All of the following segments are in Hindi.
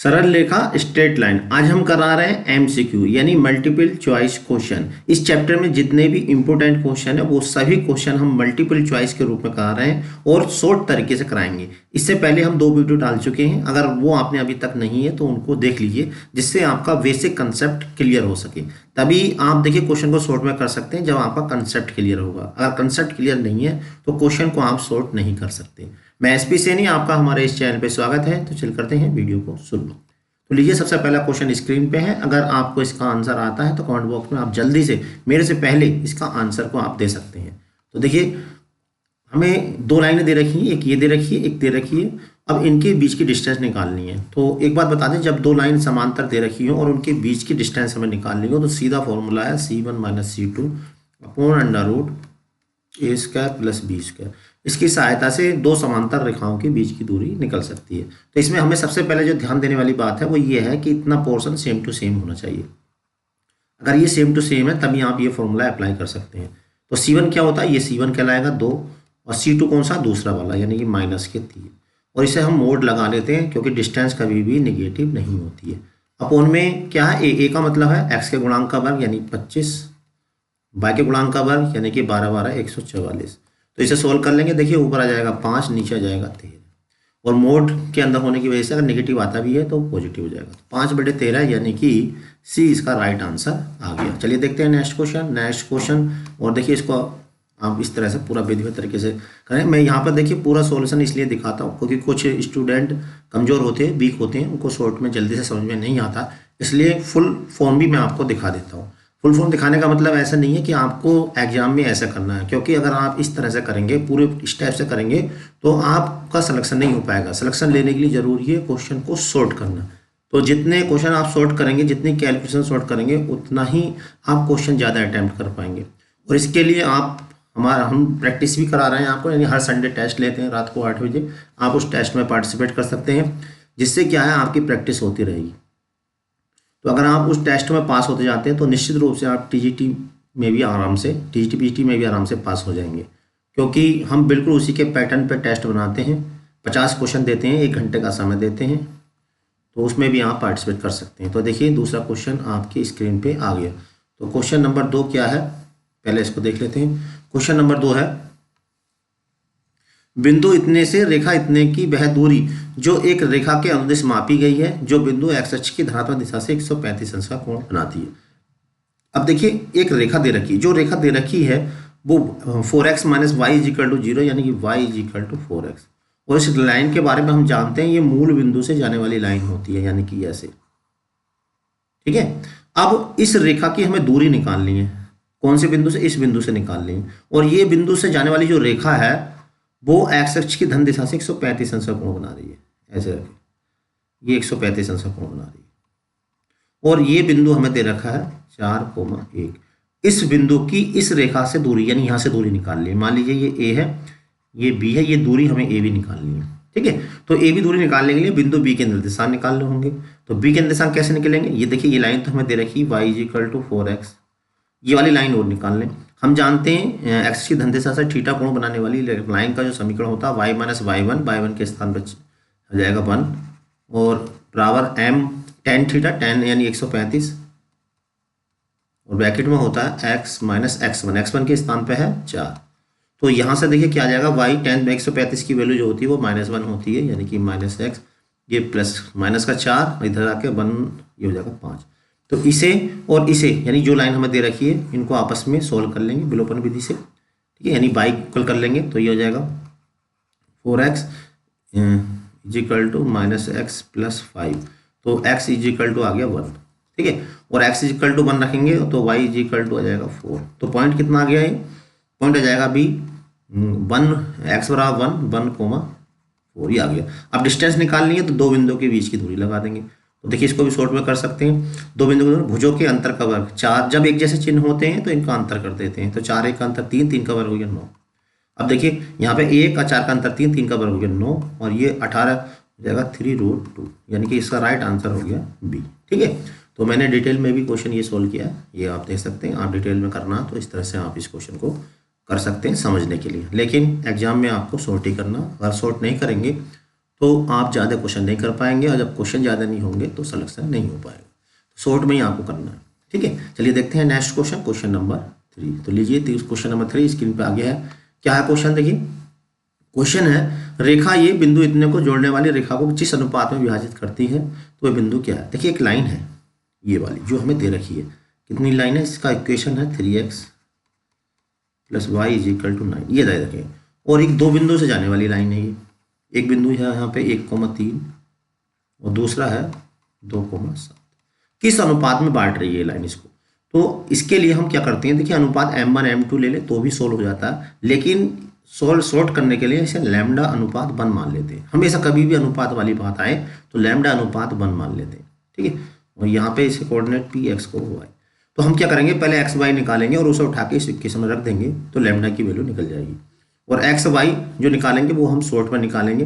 सरल रेखा स्ट्रेट लाइन। आज हम करा रहे हैं एमसीक्यू यानी मल्टीपल चॉइस क्वेश्चन। इस चैप्टर में जितने भी इंपॉर्टेंट क्वेश्चन है वो सभी क्वेश्चन हम मल्टीपल चॉइस के रूप में करा रहे हैं और शॉर्ट तरीके से कराएंगे। इससे पहले हम 2 वीडियो डाल चुके हैं, अगर वो आपने अभी तक नहीं है तो उनको देख लीजिए, जिससे आपका बेसिक कंसेप्ट क्लियर हो सके। तभी आप देखिए क्वेश्चन को शॉर्ट में कर सकते हैं जब आपका कंसेप्ट क्लियर होगा। अगर कंसेप्ट क्लियर नहीं है तो क्वेश्चन को आप शॉर्ट नहीं कर सकते। मैं एसपी सैनी, आपका हमारे इस चैनल पे स्वागत है। तो चल करते हैं वीडियो को शुरू। तो लीजिए, सबसे पहला क्वेश्चन स्क्रीन पे है। अगर आपको इसका आंसर आता है तो कमेंट बॉक्स में आप जल्दी से मेरे से पहले इसका आंसर को आप दे सकते हैं। तो देखिए, हमें 2 लाइनें दे रखी हैं, एक ये दे रखी है, एक दे रखी है। अब इनके बीच की डिस्टेंस निकालनी है। तो एक बात बता दें, जब 2 लाइन समांतर दे रखी हो और उनके बीच की डिस्टेंस हमें निकालनी हो तो सीधा फॉर्मूला है C1 - C2 upon √A² + B²। इसकी सहायता से 2 समांतर रेखाओं के बीच की दूरी निकल सकती है। तो इसमें हमें सबसे पहले जो ध्यान देने वाली बात है वो ये है कि इतना पोर्शन सेम टू सेम होना चाहिए। अगर ये सेम टू सेम है तभी आप ये फॉर्मूला अप्लाई कर सकते हैं। तो C1 क्या होता है, ये C1 कहलाएगा 2, और C2 कौन सा, दूसरा वाला, यानी कि -3। और इसे हम मोड लगा लेते हैं क्योंकि डिस्टेंस कभी भी निगेटिव नहीं होती है। अपोन में क्या है, ए का मतलब है x के गुणांक का वर्ग यानी 25, y के गुणांक का वर्ग यानी कि 12 12 144। तो इसे सोल्व कर लेंगे। देखिए, ऊपर आ जाएगा 5, नीचे आ जाएगा 13, और मोड के अंदर होने की वजह से अगर नेगेटिव आता भी है तो पॉजिटिव हो जाएगा। तो 5/13 यानी कि सी इसका राइट आंसर आ गया। चलिए देखते हैं नेक्स्ट क्वेश्चन। और देखिए, इसको आप इस तरह से पूरा विधिवत तरीके से करें। मैं यहाँ पर देखिए पूरा सॉल्यूशन इसलिए दिखाता हूँ क्योंकि कुछ स्टूडेंट कमज़ोर होते हैं, वीक होते हैं, उनको शॉर्ट में जल्दी से समझ में नहीं आता, इसलिए फुल फॉर्म भी मैं आपको दिखा देता हूँ। फुल फॉर्म दिखाने का मतलब ऐसा नहीं है कि आपको एग्जाम में ऐसा करना है, क्योंकि अगर आप इस तरह से करेंगे, पूरे स्टेप से करेंगे, तो आपका सिलेक्शन नहीं हो पाएगा। सिलेक्शन लेने के लिए जरूरी है क्वेश्चन को सॉर्ट करना। तो जितने क्वेश्चन आप सॉर्ट करेंगे, जितनी कैलकुलेशन सॉर्ट करेंगे, उतना ही आप क्वेश्चन ज़्यादा अटैम्प्ट कर पाएंगे। और इसके लिए हम प्रैक्टिस भी करा रहे हैं आपको, यानी हर संडे टेस्ट लेते हैं रात को 8 बजे। आप उस टेस्ट में पार्टिसिपेट कर सकते हैं, जिससे क्या है, आपकी प्रैक्टिस होती रहेगी। तो अगर आप उस टेस्ट में पास होते जाते हैं तो निश्चित रूप से आप TGT में भी आराम से, TGT PGT में भी आराम से पास हो जाएंगे, क्योंकि हम बिल्कुल उसी के पैटर्न पे टेस्ट बनाते हैं। 50 क्वेश्चन देते हैं, 1 घंटे का समय देते हैं, तो उसमें भी आप पार्टिसिपेट कर सकते हैं। तो देखिए, दूसरा क्वेश्चन आपकी स्क्रीन पे आ गया। तो क्वेश्चन नंबर 2 क्या है, पहले इसको देख लेते हैं। क्वेश्चन नंबर 2 है, बिंदु इतने से रेखा इतने की वह दूरी जो एक रेखा के अनुदिश मापी गई है, जो बिंदु x अक्ष की धनात्मक दिशा से 135 अंश का कोण बनाती है। अब देखिए, एक रेखा दे रखी है, जो रेखा दे रखी है वो 4x - y = 0 यानी कि y = 4x। और इस लाइन के बारे में हम जानते हैं, ये मूल बिंदु से जाने वाली लाइन होती है, यानी कि ऐसे, ठीक है। अब इस रेखा की हमें दूरी निकालनी है। कौन से बिंदु से, इस बिंदु से निकालनी है। और ये बिंदु से जाने वाली जो रेखा है वो x अक्ष की धन दिशा से 135 अंश का कोण बना रही है। ऐसे रखें, ये 135 अंश का कोण बना रही है। और ये बिंदु हमें दे रखा है 4,1। इस बिंदु की इस रेखा से दूरी, यानी यहाँ से दूरी निकाल ली। मान लीजिए ये a है, ये b है, ये दूरी हमें a भी निकालनी है, ठीक है। तो a भी दूरी निकालने के लिए बिंदु b के निर्देशांक निकालने होंगे। तो b के निर्देशांक कैसे निकलेंगे, ये देखिए, ये लाइन तो हमें दे रखी y = 4x। ये वाली लाइन और निकाल लें। हम जानते हैं x की धन दिशा से थीटा कोण बनाने वाली लाइन का जो समीकरण होता है y - y1 के स्थान पर हो जाएगा 1, और बराबर m tan थीटा, tan यानी 135, और ब्रैकेट में होता है x - x1 के स्थान पे है 4। तो यहाँ से देखिए क्या आ जाएगा, y tan 135 की वैल्यू जो होती है वो -1 होती है, यानी कि -x, ये प्लस माइनस का 4, इधर आके 1, ये हो जाएगा 5। तो इसे और इसे, यानी जो लाइन हमें दे रखी है, इनको आपस में सोल्व कर लेंगे विलोपन विधि से, ठीक है। यानी y इक्वल कर लेंगे तो ये हो जाएगा 4x = -x + 5। तो x = आ गया 1, ठीक है। और x = 1 रखेंगे तो y = आ जाएगा 4। तो पॉइंट कितना आ गया है, पॉइंट आ जाएगा अभी 1, x = 1 ये आ गया। अब डिस्टेंस निकालनी है तो 2 बिंदुओं के बीच की दूरी लगा देंगे। तो देखिए, इसको भी शॉर्ट में कर सकते हैं। 2 बिंदु भुजों के अंतर का वर्ग 4, जब एक जैसे चिन्ह होते हैं तो इनका अंतर कर देते हैं। तो 4 1 का अंतर 3, 3 का वर्ग हो गया 9। अब देखिए, यहाँ पे 1 और 4 का अंतर 3, 3 का वर्ग हो गया 9, और ये 18 हो जाएगा 3√2, यानी कि इसका राइट आंसर हो गया B, ठीक है। तो मैंने डिटेल में भी क्वेश्चन ये सोल्व किया है, ये आप देख सकते हैं। आप डिटेल में करना तो इस तरह से आप इस क्वेश्चन को कर सकते हैं समझने के लिए, लेकिन एग्जाम में आपको शॉर्ट ही करना। अगर शॉर्ट नहीं करेंगे तो आप ज़्यादा क्वेश्चन नहीं कर पाएंगे, और जब क्वेश्चन ज़्यादा नहीं होंगे तो सिलेक्शन नहीं हो पाएगा। तो शॉर्ट में ही आपको करना है, ठीक है। चलिए देखते हैं नेक्स्ट क्वेश्चन, क्वेश्चन नंबर 3। तो लीजिए क्वेश्चन नंबर 3 स्क्रीन पे आ गया है। क्या है क्वेश्चन, देखिए क्वेश्चन है, रेखा ये बिंदु इतने को जोड़ने वाली रेखा को जिस अनुपात में विभाजित करती है, तो वह बिंदु क्या है। देखिए एक लाइन है ये वाली जो हमें दे रखी है, कितनी लाइन है, इसका इक्वेशन है 3x + y = 9, ये दे रखे। और एक 2 बिंदु से जाने वाली लाइन है ये, एक बिंदु है यहाँ पे 1,3 और दूसरा है 2,7। किस अनुपात में बांट रही है लाइन इसको। तो इसके लिए हम क्या करते हैं, देखिए अनुपात m1 m2 ले ले तो भी सोल्व हो जाता है, लेकिन सॉर्ट करने के लिए इसे लैम्डा अनुपात 1 मान लेते हैं। हमेशा कभी भी अनुपात वाली बात आए तो लैम्डा अनुपात 1 मान लेते हैं, ठीक है। और यहाँ पे इसे कोऑर्डिनेट p x को y, तो हम क्या करेंगे, पहले x y निकालेंगे और उसे उठा के इस इक्वेशन में रख देंगे, तो लैम्डा की वैल्यू निकल जाएगी। और x y जो निकालेंगे वो हम शॉर्ट में निकालेंगे।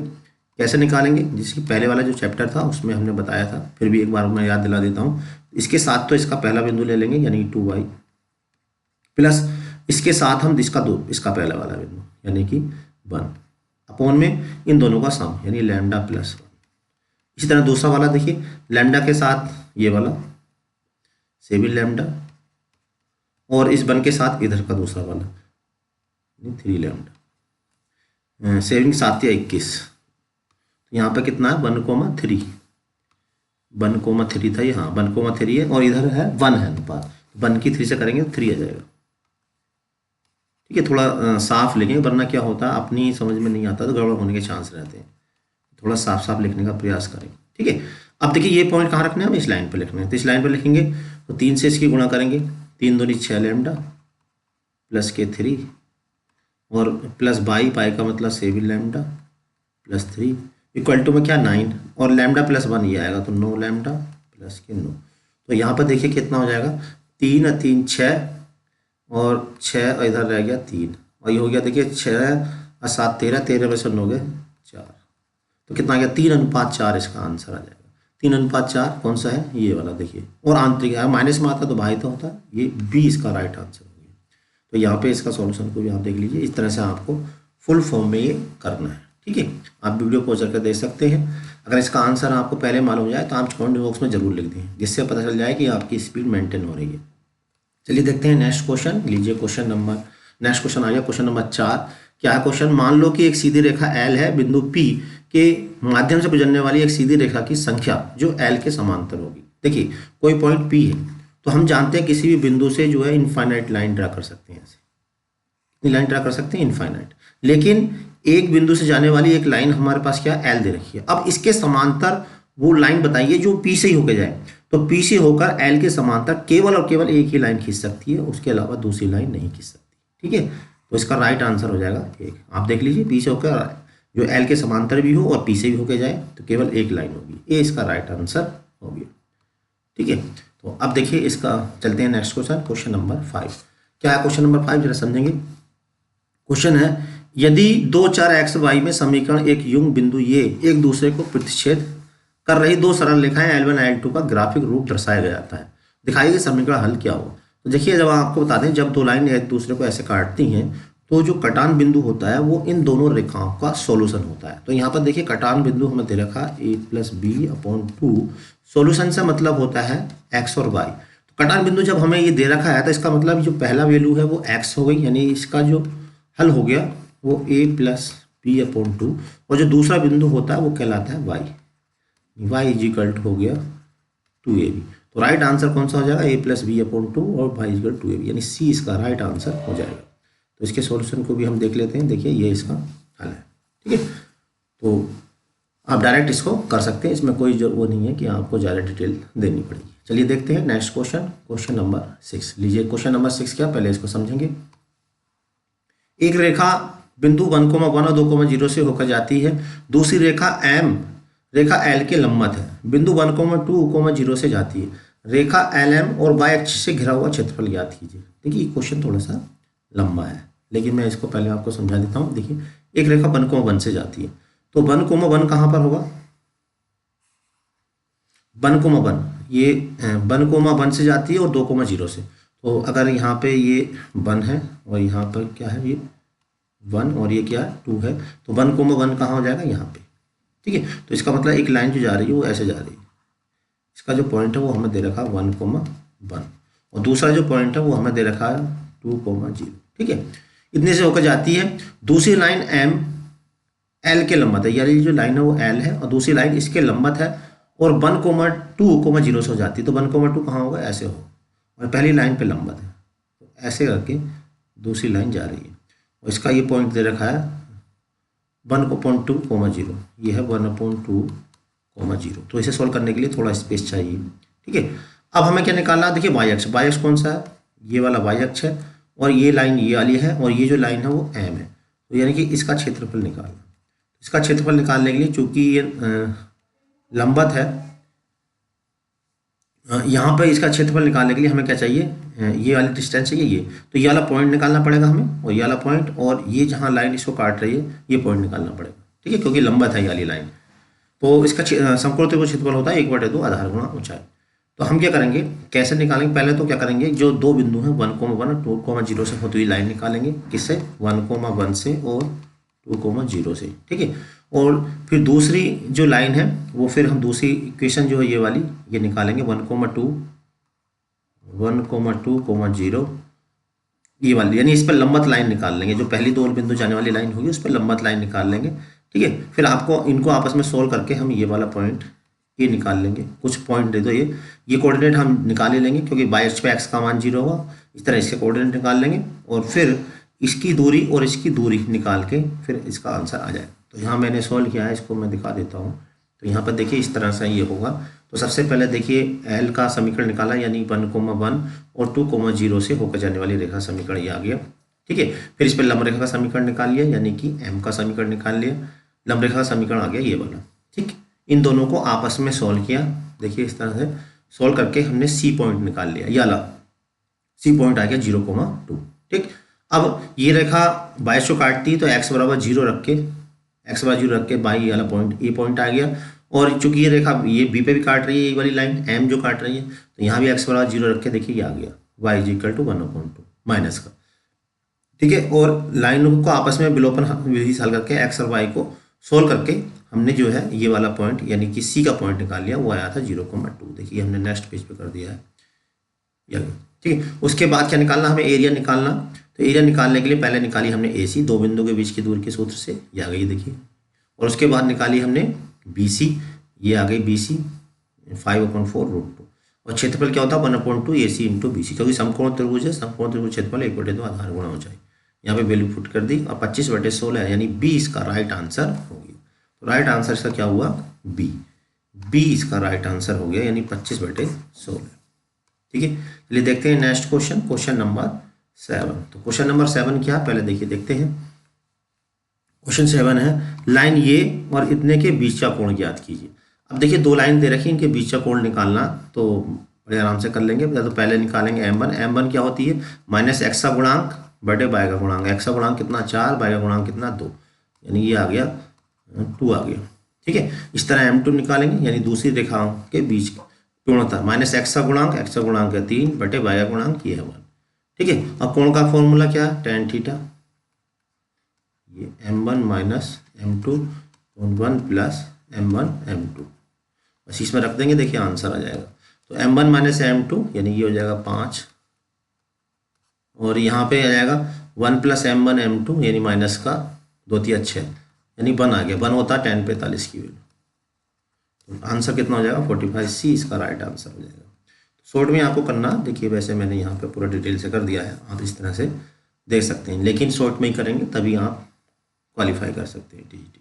कैसे निकालेंगे, जिसकी पहले वाला जो चैप्टर था उसमें हमने बताया था, फिर भी एक बार मैं याद दिला देता हूँ। इसके साथ तो इसका पहला बिंदु ले लेंगे यानी 2y, प्लस इसके साथ हम इसका पहला वाला बिंदु यानी कि 1 अपॉन में इन दोनों का सम यानी लैम्डा + 1। इसी तरह दूसरा वाला देखिए, लैम्डा के साथ ये वाला से भी लैम्डा, और इस 1 के साथ इधर का दूसरा वाला 3 लैम्डा, सेविंग 7 या 21। तो यहाँ पे कितना है 1,3, 1,3 था ये, हाँ 1,3 है, और इधर है 1 है अनुपात, 1 की 3 से करेंगे तो 3 आ जाएगा, ठीक है। थोड़ा साफ लिखेंगे, वरना क्या होता है अपनी समझ में नहीं आता तो गड़बड़ होने के चांस रहते हैं। थोड़ा साफ साफ लिखने का प्रयास करें, ठीक है। अब देखिए ये पॉइंट कहाँ रखना है, हम इस लाइन पे लिखना है, तो इस लाइन पे लिखेंगे तो 3 से इसकी गुणा करेंगे, 3 दूनी 6 लैम्डा प्लस के 3 और प्लस बाई का मतलब 7 लैम्डा प्लस 3 इक्वल टू में क्या 9 और लैम्डा + 1 ये आएगा, तो 9 लैम्डा प्लस के 9। तो यहाँ पर देखिए कितना हो जाएगा, 3 और 3 6 और 6 और इधर रह गया 3 और ये हो गया देखिए 6 और 7 13, 13 में से 9 गए 4, तो कितना आ गया 3:4 इसका आंसर आ जाएगा। 3:4 कौन सा है, ये वाला देखिए, और आंतरिक है माइनस में आता तो भाई तो होता, ये बी इसका राइट आंसर हो गया। तो यहाँ पे इसका सॉल्यूशन को भी आप देख लीजिए, इस तरह से आपको फुल फॉर्म में ये करना है, ठीक है। आप वीडियो पॉज करके देख सकते हैं। अगर इसका आंसर आपको पहले मालूम हो जाए तो आप कमेंट बॉक्स में जरूर लिख दें, जिससे पता चल जाए कि आपकी स्पीड मेंटेन हो रही है। चलिए देखते हैं नेक्स्ट क्वेश्चन, लीजिए नेक्स्ट क्वेश्चन आ गया, क्वेश्चन नंबर 4। क्या है क्वेश्चन, मान लो कि एक सीधी रेखा L है, बिंदु P के माध्यम से गुजरने वाली एक सीधी रेखा की संख्या जो L के समांतर होगी। देखिए कोई पॉइंट P है, तो हम जानते हैं किसी भी बिंदु से जो है इनफाइनाइट लाइन ड्रा कर सकते हैं, ऐसे कितनी लाइन ड्रा कर सकते हैं, इनफाइनाइट। लेकिन एक बिंदु से जाने वाली एक लाइन हमारे पास क्या L दे रखी है। अब इसके समांतर वो लाइन बताइए जो P से ही होकर जाए, तो P से होकर L के समांतर केवल और केवल एक ही लाइन खींच सकती है, उसके अलावा दूसरी लाइन नहीं खींच सकती, ठीक है। तो इसका राइट आंसर हो जाएगा 1। आप देख लीजिए P से होकर जो L के समांतर भी हो और P से भी होकर जाए तो केवल एक लाइन होगी, ये इसका राइट आंसर हो गया, ठीक है। तो अब देखिए इसका चलते हैं नेक्स्ट क्वेश्चन, क्वेश्चन नंबर 5। क्या है क्वेश्चन नंबर 5 जरा समझेंगे। क्वेश्चन है, यदि 2 चर x y में समीकरण एक युग्म बिंदु ये एक दूसरे को प्रतिच्छेद कर रही 2 सरल रेखाएं L1 L2 का ग्राफिक रूप दर्शाया गया जाता है, दिखाइए समीकरण हल क्या हो। तो देखिए जब आपको बता दें, जब 2 लाइन एक दूसरे को ऐसे काटती हैं तो जो कटान बिंदु होता है वो इन दोनों रेखाओं का सॉल्यूशन होता है। तो यहाँ पर देखिए कटान बिंदु हमें दे रखा a + b/2, सॉल्यूशन से मतलब होता है x और y। तो कटान बिंदु जब हमें ये दे रखा है तो इसका मतलब जो पहला वैल्यू है वो x हो गई, यानी इसका जो हल हो गया वो a + b/2, और जो दूसरा बिंदु होता है वो कहलाता है y = हो गया 2ab। तो राइट आंसर कौन सा हो जाएगा, a + b/2 और y = 2ab, यानी सी इसका राइट आंसर हो जाएगा। तो इसके सॉल्यूशन को भी हम देख लेते हैं, देखिए ये इसका हल है, ठीक है। तो आप डायरेक्ट इसको कर सकते हैं, इसमें कोई वो नहीं है कि आपको ज़्यादा डिटेल देनी पड़ेगी। चलिए देखते हैं नेक्स्ट क्वेश्चन, क्वेश्चन नंबर 6। लीजिए क्वेश्चन नंबर 6 क्या, पहले इसको समझेंगे। एक रेखा बिंदु 1,1 और 2,0 से होकर जाती है, दूसरी रेखा M रेखा L के लंबवत है, बिंदु 1,2,0 से जाती है, रेखा LM और y अक्ष से घिरा हुआ क्षेत्रफल ज्ञात कीजिए। देखिए क्वेश्चन थोड़ा सा लंबा है, लेकिन मैं इसको पहले आपको समझा देता हूँ। देखिए एक रेखा 1,1 से जाती है, तो 1,1 कहाँ पर होगा, 1,1 ये 1,1 से जाती है और 2,0 से। तो अगर यहाँ पे ये 1 है और यहाँ पर क्या है ये 1 और ये क्या है 2 है, तो 1,1 कहाँ हो जाएगा यहाँ पे, ठीक है। तो इसका मतलब एक लाइन जो जा रही है वो ऐसे जा रही है, इसका जो पॉइंट है वो हमें दे रखा है 1,1 और दूसरा जो पॉइंट है वो हमें दे रखा है 2,0। ठीक है, इतने से होकर जाती है। दूसरी लाइन एम एल के लंबत है, यानी जो लाइन है वो एल है और दूसरी लाइन इसके लंबत है और 1,2,0 से हो जाती है। तो 1,2 कहाँ होगा, ऐसे हो, और पहली लाइन पे लंबत है, तो ऐसे करके दूसरी लाइन जा रही है और इसका ये पॉइंट दे रखा है 1,2,0, ये है 1/2,0। तो इसे सॉल्व करने के लिए थोड़ा स्पेस चाहिए। ठीक है, अब हमें क्या निकालना है, देखिए वाई अक्ष, वाई अक्ष कौन सा है, ये वाला वाई अक्ष है और ये लाइन ये वाली है और ये जो लाइन है वो एम है। तो यानी कि इसका क्षेत्रफल निकालना, इसका क्षेत्रफल निकालने के लिए चूंकि ये लंबत है, यहाँ पर इसका क्षेत्रफल निकालने के लिए हमें क्या चाहिए, ये वाली डिस्टेंस चाहिए ये, तो ये वाला पॉइंट निकालना पड़ेगा हमें और ये वाला पॉइंट और ये जहाँ लाइन इसको काट रही है ये पॉइंट निकालना पड़ेगा। ठीक है, क्योंकि लंबत है ये वाली लाइन। तो इसका समकोण त्रिभुज क्षेत्रफल होता है 1/2 आधार गुणा ऊंचाई। तो हम क्या करेंगे, कैसे निकालेंगे, पहले तो क्या करेंगे, जो दो बिंदु हैं 1,1 और 2,0 से होती हुई लाइन निकालेंगे, किससे, 1,1 से और 2,0 से। ठीक है, और फिर दूसरी जो लाइन है वो फिर हम दूसरी इक्वेशन जो है ये वाली ये निकालेंगे 1,2,0 ये वाली, यानी इस पर लंबत लाइन निकाल लेंगे, जो पहली दो बिंदु जाने वाली लाइन होगी उस पर लंबत लाइन निकाल लेंगे। ठीक है, फिर आपको इनको आपस में सोल्व करके हम ये वाला पॉइंट ये निकाल लेंगे, कुछ पॉइंट दे दो, ये कोऑर्डिनेट हम निकाल ही लेंगे क्योंकि बाई अक्ष पे एक्स का मान 0 होगा, इस तरह इसके कोऑर्डिनेट निकाल लेंगे और फिर इसकी दूरी और इसकी दूरी निकाल के फिर इसका आंसर आ जाए। तो यहाँ मैंने सॉल्व किया है, इसको मैं दिखा देता हूँ। तो यहाँ पर देखिए इस तरह से ये होगा। तो सबसे पहले देखिए एल का समीकरण निकाला, यानी 1,1 और 2,0 से होकर जाने वाली रेखा समीकरण ये आ गया। ठीक है, फिर इस पर लंब रेखा का समीकरण निकाल लिया, यानी कि एम का समीकरण निकाल लिया, लंब रेखा का समीकरण आ गया ये वाला। ठीक, इन दोनों को आपस में सॉल्व किया, देखिए इस तरह से सॉल्व करके हमने सी पॉइंट निकाल लिया, ये वाला सी पॉइंट आ गया 0,2। ठीक, अब ये रेखा 22 को काटती है तो x बराबर 0 रख के बाई वाला पॉइंट ए पॉइंट आ गया, और चूंकि ये रेखा ये बी पे भी काट रही है, ये वाली लाइन एम जो काट रही है, तो यहाँ भी x बराबर 0 रख के देखिए ये आ गया y = 1/2 माइनस का। ठीक है, और लाइनों को आपस में विलोपन विधि से हल करके x और y को सोल्व करके हमने जो है ये वाला पॉइंट यानी कि सी का पॉइंट निकाल लिया, वो आया था 0,2। देखिए हमने नेक्स्ट पेज पे कर दिया है। ठीक है, उसके बाद क्या निकालना, हमें एरिया निकालना। तो एरिया निकालने के लिए पहले निकाली हमने AC, दो बिंदु के बीच की दूरी के सूत्र से, ये आ गई देखिए, और उसके बाद निकाली हमने BC, ये आ गई BC 5/4√2, और क्षेत्रफल क्या होता है 1/2 AC × BC, क्योंकि समकोण त्रिभुज है, समकोण त्रिभुज क्षेत्रफल 1/2 आधार गुणा ऊंचाई। यहाँ पे वैल्यू पुट कर दी और 25/16 है, यानी B इसका राइट आंसर हो गया। तो राइट आंसर इसका क्या हुआ, B इसका राइट आंसर हो गया, यानी 25/16। ठीक है, चलिए देखते हैं नेक्स्ट क्वेश्चन, क्वेश्चन नंबर 7। तो क्वेश्चन नंबर 7 क्या, पहले देखिए देखते हैं। क्वेश्चन 7 है, लाइन ये और इतने के बीच का कोण ज्ञात कीजिए। अब देखिए दो लाइन दे रखी है, इनके बीच का कोण निकालना तो बड़े आराम से कर लेंगे। तो पहले निकालेंगे m1 क्या होती है, -x का गुणांक बटे y का गुणांक। x का गुणांक कितना 4, y का गुणांक कितना 2, यानी ये आ गया 2 आ गया। ठीक है, इस तरह m2 निकालेंगे, यानी दूसरी रेखाओं के बीच कोणता, -x का गुणांक, x का गुणांक है 3 बटे y का गुणांक ये है 1। ठीक है, अब कोण का फॉर्मूला क्या है, tan थीटा, ये m1 - m2 1 + m1 m2, बस इसमें रख देंगे, देखिए आंसर आ जाएगा। तो m1 - m2 यानी ये हो जाएगा 5, और यहाँ पे आ जाएगा 1 + m1 m2 यानी माइनस का 2 × 6 यानी 1 आ गया। 1 होता है tan 45 की वैल्यू, तो आंसर कितना हो जाएगा 45C इसका राइट आंसर हो जाएगा। शॉर्ट में आपको करना, देखिए वैसे मैंने यहाँ पे पूरा डिटेल से कर दिया है, आप इस तरह से देख सकते हैं, लेकिन शॉर्ट में ही करेंगे तभी आप क्वालिफाई कर सकते हैं TGT।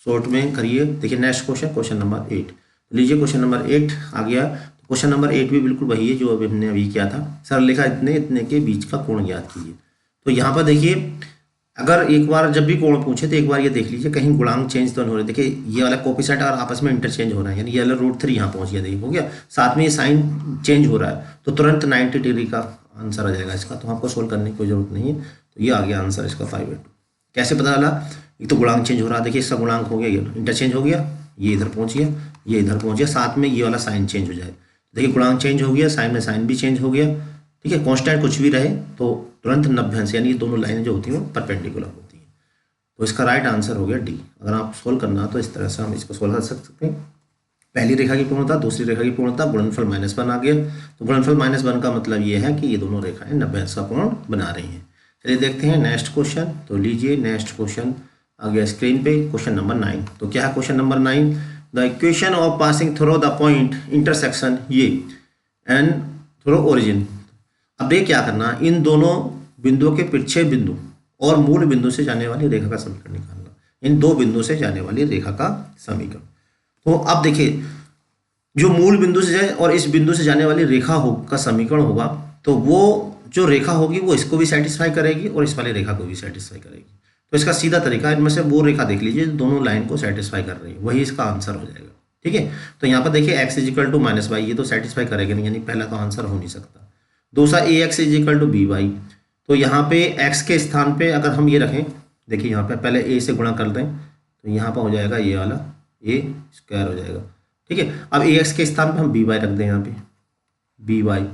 शॉर्ट में करिए। देखिए नेक्स्ट क्वेश्चन, क्वेश्चन नंबर 8 लीजिए। क्वेश्चन नंबर 8 आ गया। क्वेश्चन नंबर 8 भी बिल्कुल वही है जो अभी हमने अभी किया था। सरल रेखा इतने के बीच का कोण ज्ञात कीजिए। तो यहाँ पर देखिए, अगर एक बार जब भी कोण पूछे तो एक बार ये देख लीजिए कहीं गुणांक चेंज तो नहीं हो रहे। देखिए ये वाला कोफिशिएंट और आपस में इंटरचेंज हो रहा है, यानी ये वाला √3 यहाँ पहुँच गया, देखिए हो गया, साथ में ये साइन चेंज हो रहा है, तो तुरंत 90 डिग्री का आंसर आ जाएगा इसका। तो आपको सोल्व करने की कोई जरूरत नहीं है। तो ये आ गया आंसर इसका 5/2। कैसे पता चला, एक तो गुणांक चेंज हो रहा है, देखिए इसका गुणांक हो गया, ये इंटरचेंज हो गया, ये इधर पहुँच गया, ये इधर पहुँच गया, साथ में ये वाला साइन चेंज हो जाए। देखिए गुणांक चेंज हो गया, साइन में साइन भी चेंज हो गया। ठीक है, कांस्टेंट कुछ भी रहे तो तुरंत 90 अंश, यानी ये दोनों लाइनें जो होती हैं वो परपेंडिकुलर होती हैं। तो इसका राइट आंसर हो गया डी। अगर आप सोल्व करना तो इस तरह से हम इसको सोल्व कर सकते हैं। पहली रेखा की पूर्णता, दूसरी रेखा की पूर्णता, गुणनफल -1 आ गया। तो गुणनफल -1 का मतलब ये है कि ये दोनों रेखाएं 90 का कोण बना रही हैं। चलिए देखते हैं नेक्स्ट क्वेश्चन। तो लीजिए नेक्स्ट क्वेश्चन आ गया स्क्रीन पे, क्वेश्चन नंबर 9। तो क्या है question number 9? The equation of passing through the point intersection ये एंड थ्रू ओरिजिन। अब ये क्या करना, इन दोनों बिंदुओं के पृच्छेद बिंदु और मूल बिंदु से जाने वाली रेखा का समीकरण निकालना। इन दो बिंदु से जाने वाली रेखा का समीकरण। तो अब देखिए, जो मूल बिंदु से और इस बिंदु से जाने वाली रेखा का समीकरण होगा, तो वो जो रेखा होगी वो इसको भी सेटिस्फाई करेगी और इस वाली रेखा को भी सेटिस्फाई करेगी। तो इसका सीधा तरीका, इनमें से वो रेखा देख लीजिए दोनों लाइन को सेटिस्फाई कर रही है, वही इसका आंसर हो जाएगा। ठीक है, तो यहाँ पर देखिए x = -y, ये तो सेटिस्फाई करेगा नहीं, यानी पहला तो आंसर हो नहीं सकता। दूसरा ax = by, तो यहाँ पे x के स्थान पे अगर हम ये रखें, देखिए यहाँ पे पहले a से गुणा कर दें तो यहाँ पर हो जाएगा ये वाला a² हो जाएगा। ठीक है, अब ax के स्थान पे हम by रख दें, यहाँ पे by/a²,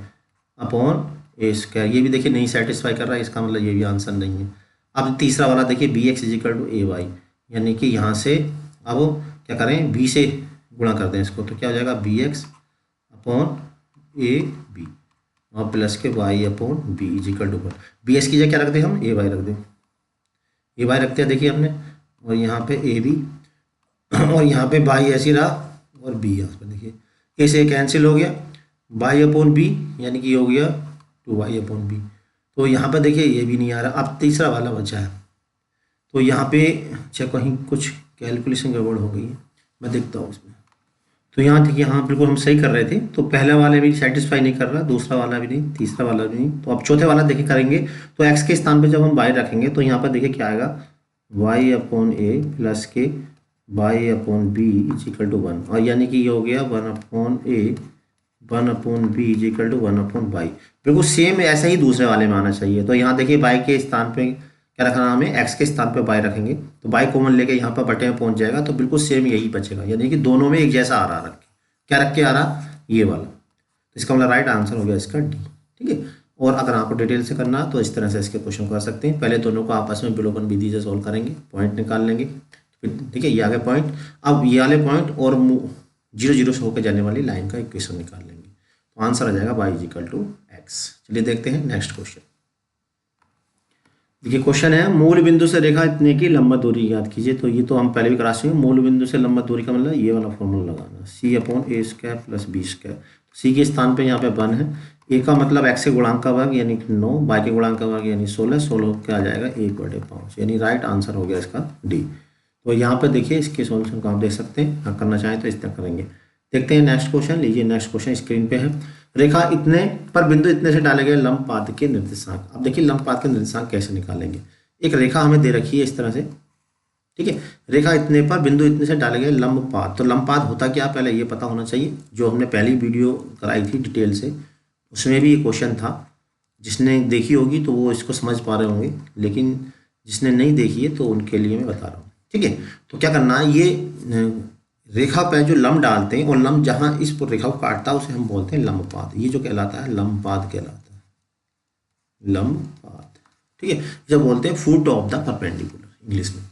ये भी देखिए नहीं सेटिस्फाई कर रहा है, इसका मतलब ये भी आंसर नहीं है। अब तीसरा वाला देखिए bx = ay, यानी कि यहाँ से अब क्या करें, b से गुणा कर दें इसको, तो क्या हो जाएगा bx/ab और प्लस के y/b = bs की जगह क्या रख दें हम, ay रख दें, ay रखते हैं देखिए हमने, और यहाँ पे ab और यहाँ पे y ऐसी रहा और b यहाँ पर देखिए a से कैंसिल हो गया, y/b यानी कि हो गया 2y/b। तो यहाँ पर देखिए ये भी नहीं आ रहा। अब तीसरा वाला बचा है, तो यहाँ पे अच्छा कहीं कुछ कैलकुलेशन गड़बड़ हो गई है, मैं देखता हूँ उसमें। तो यहाँ देखिए, हाँ बिल्कुल हम सही कर रहे थे। तो पहला वाला भी सेटिस्फाई नहीं कर रहा, दूसरा वाला भी नहीं, तीसरा वाला भी नहीं। तो अब चौथे वाला देखिए करेंगे, तो x के स्थान पे जब हम y रखेंगे तो यहाँ पर देखिए क्या आएगा, y/a प्लस के y/b = 1, और यानी कि ये हो गया 1/a 1/b = 1/y। बिल्कुल सेम ऐसा ही दूसरे वाले में आना चाहिए। तो यहाँ देखिए y के स्थान पे क्या रखना, हमें x के स्थान पे y रखेंगे, तो y कॉमन लेके यहाँ पर बटे में पहुंच जाएगा, तो बिल्कुल सेम यही बचेगा, यानी कि दोनों में एक जैसा आ रहा रख के, क्या रख के आ रहा, ये वाला। तो इसका मतलब राइट आंसर हो गया इसका डी। ठीक है, और अगर आपको डिटेल से करना तो इस तरह से इसके क्वेश्चन कर सकते हैं। पहले दोनों को आपस में विलोपन विधि से सोल्व करेंगे, पॉइंट निकाल लेंगे। ठीक है, ये आगे पॉइंट, अब ये वाले पॉइंट और 0 से होकर जाने वाली लाइन का इक्वेशन निकाल लेंगे, तो आंसर आ जाएगा y = x। चलिए देखते हैं नेक्स्ट क्वेश्चन। देखिए क्वेश्चन है, मूल बिंदु से रेखा इतने की लंबा दूरी ज्ञात कीजिए। तो ये तो हम पहले भी करा चुके हैं। मूल बिंदु से लंबा दूरी का मतलब ये वाला फॉर्मूला लगाना, c/a² + b²। c के स्थान पे यहाँ पे 1 है, a का मतलब x के गुणांक का वर्ग यानी 9, y के गुणांक का वर्ग यानी 16, 16 क्या आ जाएगा 1/5, यानी राइट आंसर हो गया इसका डी। तो यहाँ पे देखिए इसके सॉल्यूशन को आप देख सकते हैं, हाँ करना चाहें तो इस तरह करेंगे। देखते हैं नेक्स्ट क्वेश्चन। लीजिए नेक्स्ट क्वेश्चन स्क्रीन पे है, रेखा इतने पर बिंदु इतने से डाले गए लंब पाद के निर्देशांक। अब देखिए लंब पाद के निर्देशांक कैसे निकालेंगे। एक रेखा हमें दे रखी है इस तरह से, ठीक है, रेखा इतने पर बिंदु इतने से डाले गए लंब पाद। तो लंब पाद होता क्या, पहले ये पता होना चाहिए। जो हमने पहली वीडियो कराई थी डिटेल से, उसमें भी ये क्वेश्चन था। जिसने देखी होगी तो वो इसको समझ पा रहे होंगे, लेकिन जिसने नहीं देखी है तो उनके लिए मैं बता रहा हूँ। ठीक है, तो क्या करना है, ये रेखा पे जो लंब डालते हैं और लंब जहाँ इस पर रेखा को काटता है उसे हम बोलते हैं लंब पाद। ये जो कहलाता है लंब पाद कहलाता है, लंब पाद। ठीक है, जब बोलते हैं foot of the perpendicular English में।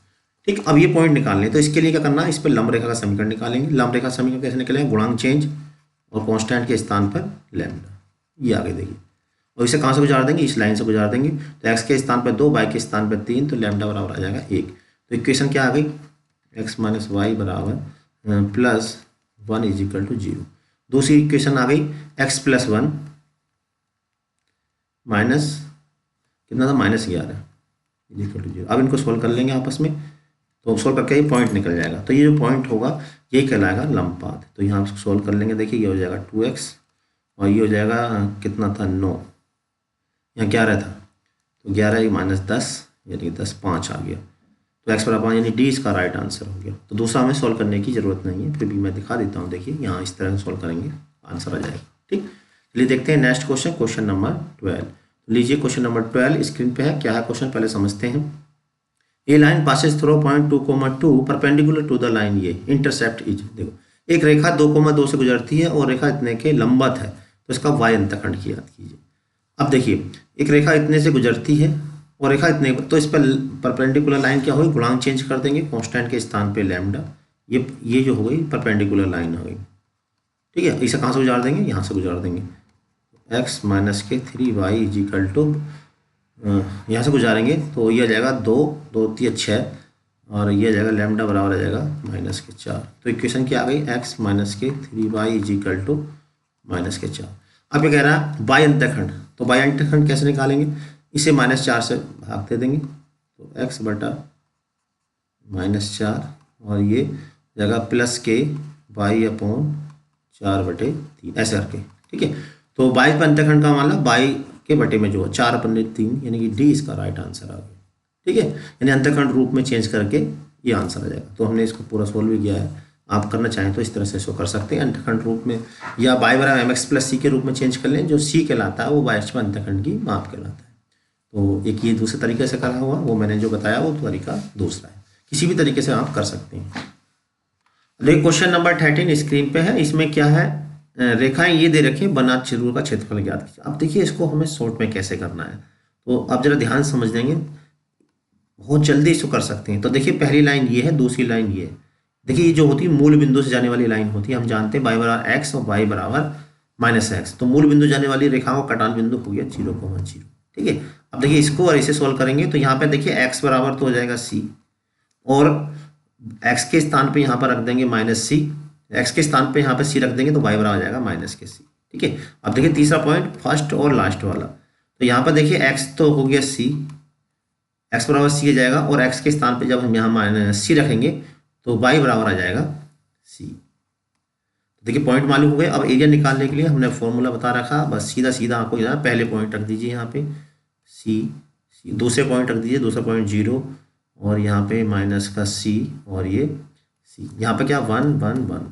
ठीक, अब ये पॉइंट निकालने हैं, तो इसके लिए क्या करना है, इस पर लंब रेखा का समीकरण निकालेंगे। लंब रेखा समीकरण कैसे निकालेंगे, गुणांक चेंज और कांस्टेंट के स्थान पर लैम्डा। ये आगे देखिए, और इसे कहाँ से गुजार देंगे, इस लाइन से गुजार देंगे। तो x के स्थान पर 2, y के स्थान पर 3, तो लैम्डा बराबर आ जाएगा 1। तो इक्वेशन क्या आ गई, x - y = +1 = 0। दूसरी इक्वेशन आ गई x + 1 माइनस कितना था, -11 = 0। अब इनको सोल्व कर लेंगे आपस में, तो सोल्व करके ये पॉइंट निकल जाएगा। तो ये जो पॉइंट होगा ये कहलाएगा लंब पाद। तो यहाँ सोल्व कर लेंगे, देखिए ये हो जाएगा 2x और ये हो जाएगा कितना था 9, यहाँ 11 था, तो 11 - 10 यानी 10 5 आ गया। तो x = 5 यानी डी इसका राइट आंसर हो गया। तो दूसरा हमें सॉल्व करने की ज़रूरत नहीं है, फिर भी मैं दिखा देता हूँ। देखिए यहाँ इस तरह से सॉल्व करेंगे, आंसर आ जाएगा। ठीक, चलिए देखते हैं नेक्स्ट क्वेश्चन, क्वेश्चन नंबर 12। लीजिए क्वेश्चन नंबर 12 स्क्रीन पे है। क्या है क्वेश्चन, पहले समझते हैं। A line passes through point 2,2 perpendicular to the line ये इंटरसेप्ट इज। देखो एक रेखा 2,2 से गुजरती है और रेखा इतने के लंबवत है, तो इसका y अंतखंड की याद कीजिए। अब देखिए एक रेखा इतने से गुजरती है और रेखा इतने, तो इस पर परपेंडिकुलर लाइन क्या होगी, गुणांक चेंज कर देंगे, कांस्टेंट के स्थान पे लैम्डा, ये जो हो गई परपेंडिकुलर लाइन हो गई। ठीक है, इसे कहाँ से गुजार देंगे, यहाँ से गुजार देंगे, x माइनस के 3y इज इक्वल टू, यहाँ से गुजारेंगे तो ये आ जाएगा 2, 2 3 6, और ये आ जाएगा लैम्डा बराबर आ जाएगा -4। तो इक्वेशन क्या आ गई, x माइनस के 3y इज इक्वल टू -4। अब ये कह रहा है बाई अंतखंड, तो बाई अंतखंड कैसे निकालेंगे, इसे -4 से भाग दे देंगे, तो x बटा -4, और ये जगह प्लस के बाई अपॉन 4/3 ऐसे करके। ठीक है, तो 22 अंतखंड का मान ला 22 के बटे में जो है 4/3, यानी कि डी इसका राइट आंसर आ गया। ठीक है, यानी अंतखंड रूप में चेंज करके ये आंसर आ जाएगा। तो हमने इसको पूरा सोल्व भी किया है, आप करना चाहें तो इस तरह से इसको कर सकते हैं अंतखंड रूप में, या y बराबर mx प्लस c के रूप में चेंज कर लें। जो c कहलाता है वो 22वां अंतखंड की माप कहलाता है। तो एक ये दूसरे तरीके से करा हुआ, वो मैंने जो बताया वो तरीका दूसरा है, किसी भी तरीके से आप कर सकते हैं। देखिए क्वेश्चन नंबर 13 स्क्रीन पे है, इसमें क्या है, रेखाएं ये दे रखी है, बना चिरूर का क्षेत्रफल ज्ञात कीजिए। अब देखिए इसको हमें शॉर्ट में कैसे करना है, तो आप जरा ध्यान समझ लेंगे, बहुत जल्दी इसको कर सकते हैं। तो देखिए पहली लाइन ये है, दूसरी लाइन ये है। देखिए ये जो होती है मूल बिंदु से जाने वाली लाइन होती है, हम जानते हैं y बराबर x और y बराबर -x, तो मूल बिंदु जाने वाली रेखाओं का कटान बिंदु हो गया 0,0। ठीक है, अब देखिए इसको और इसे सोल्व करेंगे तो यहाँ पे देखिए x बराबर तो हो जाएगा c, और x के स्थान पे यहाँ पर रख देंगे -c, x के स्थान पे यहाँ पे c रख देंगे तो y बराबर आ जाएगा -c। ठीक है, अब देखिए तीसरा पॉइंट फर्स्ट और लास्ट वाला, तो यहाँ पर देखिए x तो हो गया c, x बराबर c आ जाएगा, और x के स्थान पे जब हम यहाँ -c रखेंगे तो y बराबर आ जाएगा c। देखिए पॉइंट मालूम हो गए। अब एरिया निकालने के लिए हमने फॉर्मूला बता रखा, बस सीधा सीधा आपको यहाँ पहले पॉइंट रख दीजिए, यहाँ पे c, दूसरे पॉइंट रख दीजिए, दूसरा पॉइंट 0, और यहाँ पे माइनस का c, और ये c, यहाँ पे क्या 1 1 1।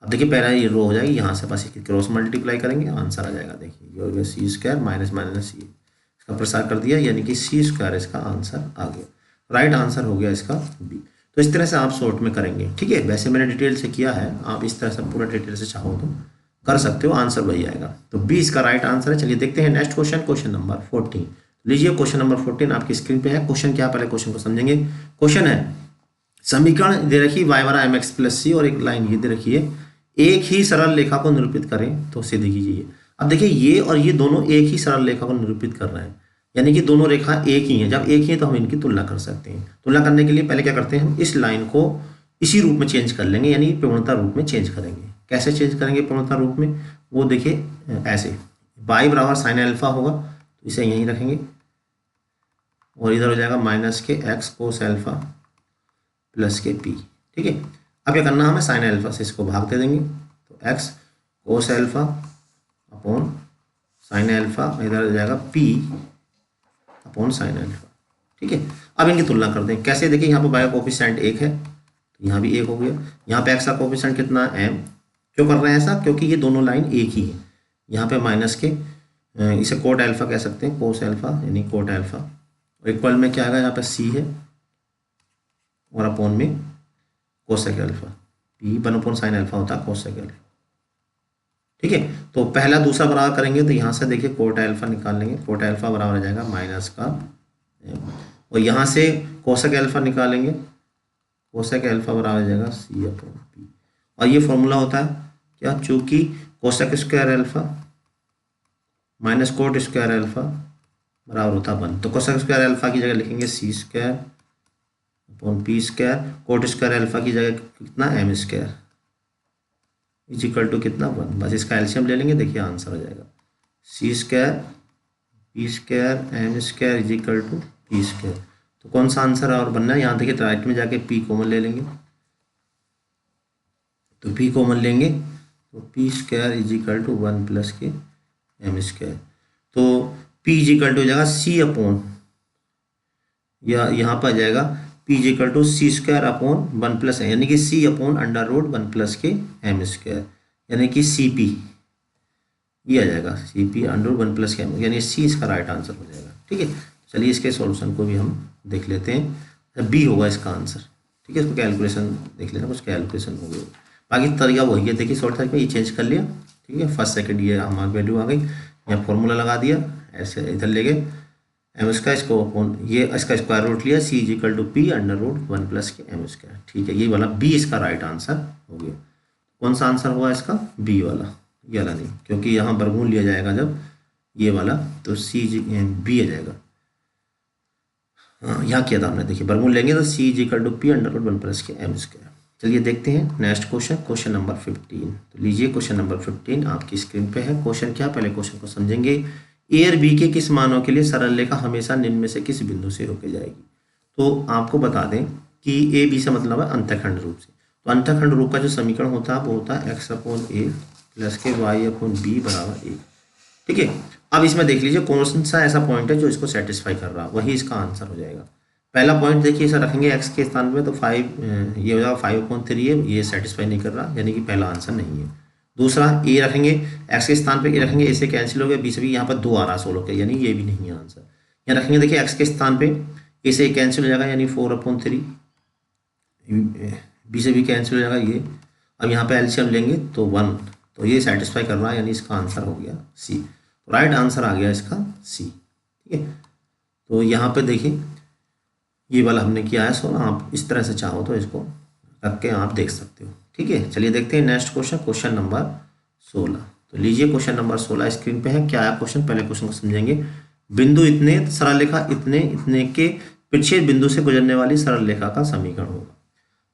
अब देखिए पहला ये रो हो जाएगी, यहाँ से पास क्रॉस मल्टीप्लाई करेंगे, आंसर आ जाएगा। देखिए ये हो गया c² - -c, इसका प्रसार कर दिया, यानी कि c² इसका आंसर आ गया, राइट आंसर हो गया इसका b। तो इस तरह से आप शॉर्ट में करेंगे। ठीक है, वैसे मैंने डिटेल से किया है, आप इस तरह से पूरा डिटेल से चाहो तो कर सकते हो, आंसर वही आएगा। तो बी इसका राइट आंसर है। चलिए देखते हैं नेक्स्ट क्वेश्चन, क्वेश्चन नंबर 14। लीजिए क्वेश्चन नंबर 14 आपकी स्क्रीन पे है। क्वेश्चन क्या, पहले क्वेश्चन को समझेंगे। क्वेश्चन है समीकरण दे रखी y बराबर mx प्लस c, और एक लाइन ये दे रखी है, एक ही सरल रेखा को निरूपित करें तो सिद्ध कीजिए। अब देखिए ये और ये दोनों एक ही सरल रेखा को निरूपित कर रहे हैं, यानी कि दोनों रेखा एक ही हैं। जब एक ही है तो हम इनकी तुलना कर सकते हैं। तुलना करने के लिए पहले क्या करते हैं, हम इस लाइन को इसी रूप में चेंज कर लेंगे, यानी प्रवणता रूप में चेंज करेंगे। कैसे चेंज करेंगे प्रवणता रूप में, वो देखिए ऐसे, y बराबर साइन अल्फा होगा तो इसे यहीं रखेंगे, और इधर हो जाएगा माइनस के x कोस अल्फा प्लस के p। ठीक है, अब क्या करना, हमें साइन अल्फा से इसको भाग दे देंगे, तो x cos alpha upon sine alpha, इधर हो जाएगा p अपॉन साइन अल्फा। ठीक है, अब इनकी तुलना कर दें। कैसे, देखिए यहाँ पर y का कोफिशिएंट 1 है तो यहाँ भी 1 हो गया, यहाँ पे x का कोफिशिएंट कितना है m। क्यों कर रहे हैं ऐसा, क्योंकि ये दोनों लाइन एक ही है। यहाँ पे माइनस के, इसे कोट अल्फा कह सकते हैं, कोस अल्फा यानी कोट अल्फा, और इक्वल में क्या आएगा, यहाँ पे c है, और अपॉन में cosec alpha, p 1 upon sine alpha होता है कोसेक अल्फा। ठीक है, तो पहला दूसरा बराबर करेंगे तो यहाँ से देखिए कोट अल्फा निकाल लेंगे, कोट अल्फा बराबर हो जाएगा माइनस का m, और यहाँ से कोसेक अल्फा निकालेंगे, कोसेक अल्फा बराबर हो जाएगा c अपॉन p, और ये फॉर्मूला होता है क्या, चूंकि cosec square alpha minus cot square alpha बराबर होता है 1, तो कोसेक स्क्वायर अल्फा की जगह लिखेंगे c² upon p², coat square alpha की जगह कितना m² इज इक्वल टू कितना 1, बस इसका एलसीएम ले लेंगे, देखिए आंसर हो जाएगा c² p² m² is equal to p²। तो कौन सा आंसर और बनना है, यहाँ देखिए राइट में जाके p कॉमन ले लेंगे, तो p कॉमन लेंगे तो p² is equal to 1 plus के m², तो p इज इक्वल टू हो जाएगा c अपॉन, या यहाँ पर आ जाएगा p is equal to c² upon 1 plus, यानी कि c upon under root 1 plus के m², यानी कि cp, ये आ जाएगा cp अंडर रूट 1 प्लस के m, यानी c इसका राइट आंसर हो जाएगा। ठीक है, चलिए इसके सॉल्यूशन को भी हम देख लेते हैं, b होगा इसका आंसर। ठीक है, इसको कैलकुलेशन देख लेना, कुछ कैलकुलेशन हो गया, बाकी तरीका वही है। देखिए शॉर्ट सर्किट में ये चेंज कर लिया, ठीक है, फर्स्ट सेकंड ये हमारी वैल्यू आ गई, यहाँ फॉर्मूला लगा दिया, ऐसे इधर ले गए, एम स्क्वायर, इसको अपॉन ये इसका स्क्वायर रूट लिया, c is equal to p under root 1 plus k m square. ठीक है, ये वाला बी इसका राइट आंसर हो गया। कौन सा आंसर हुआ इसका? बी वाला, ये वाला नहीं, क्योंकि यहाँ वर्गमूल लिया जाएगा जब ये वाला, तो सी बी आ जाएगा। हाँ, यहाँ किया था हमने, देखिए वर्गमूल लेंगे तो c is equal to p under root 1 plus k m square. चलिए देखते हैं नेक्स्ट क्वेश्चन, क्वेश्चन नंबर 15। तो लीजिए क्वेश्चन नंबर 15 आपकी स्क्रीन पे है। क्वेश्चन क्या, पहले क्वेश्चन को समझेंगे। ए और बी के किस मानों के लिए सरल रेखा हमेशा निम्न में से किस बिंदु से होके जाएगी? तो आपको बता दें कि ए बी से मतलब है अंतःखंड रूप से। तो अंतःखंड रूप का जो समीकरण होता है वो होता है एक्स अपॉन ए प्लस के वाई अपॉन बी बराबर ए। ठीक है, अब इसमें देख लीजिए कौन सा ऐसा पॉइंट है जो इसको सेटिस्फाई कर रहा है, वही इसका आंसर हो जाएगा। पहला पॉइंट देखिए, इसे रखेंगे एक्स के स्थान पे तो 5, ये हो जाएगा 5/3 है, ये सेटिस्फाई नहीं कर रहा, यानी कि पहला आंसर नहीं है। दूसरा ए रखेंगे एक्स के स्थान पे, ए रखेंगे, ए से कैंसिल हो गया, बी से भी यहाँ पर 2 आ रहा 16 के, यानी ये भी नहीं है आंसर। यहाँ रखेंगे देखिए एक्स के स्थान पे, ए से कैंसिल हो जाएगा यानी 4/3, बी से भी कैंसिल हो जाएगा ये। अब यहाँ पे एलसीएम लेंगे तो 1, तो ये सेटिस्फाई कर रहा है, यानी इसका आंसर हो गया सी। तो राइट आंसर आ गया इसका सी। ठीक है, तो यहाँ पे देखिए ये वाला हमने किया है 16, आप इस तरह से चाहो तो इसको रख के आप देख सकते हो। ठीक है, चलिए देखते हैं नेक्स्ट क्वेश्चन, क्वेश्चन नंबर 16। तो लीजिए क्वेश्चन नंबर 16 स्क्रीन पे है। क्या है क्वेश्चन, पहले क्वेश्चन को समझेंगे। बिंदु इतने, सरल रेखा इतने इतने के प्रतिच्छेद बिंदु से गुजरने वाली सरल रेखा का समीकरण होगा।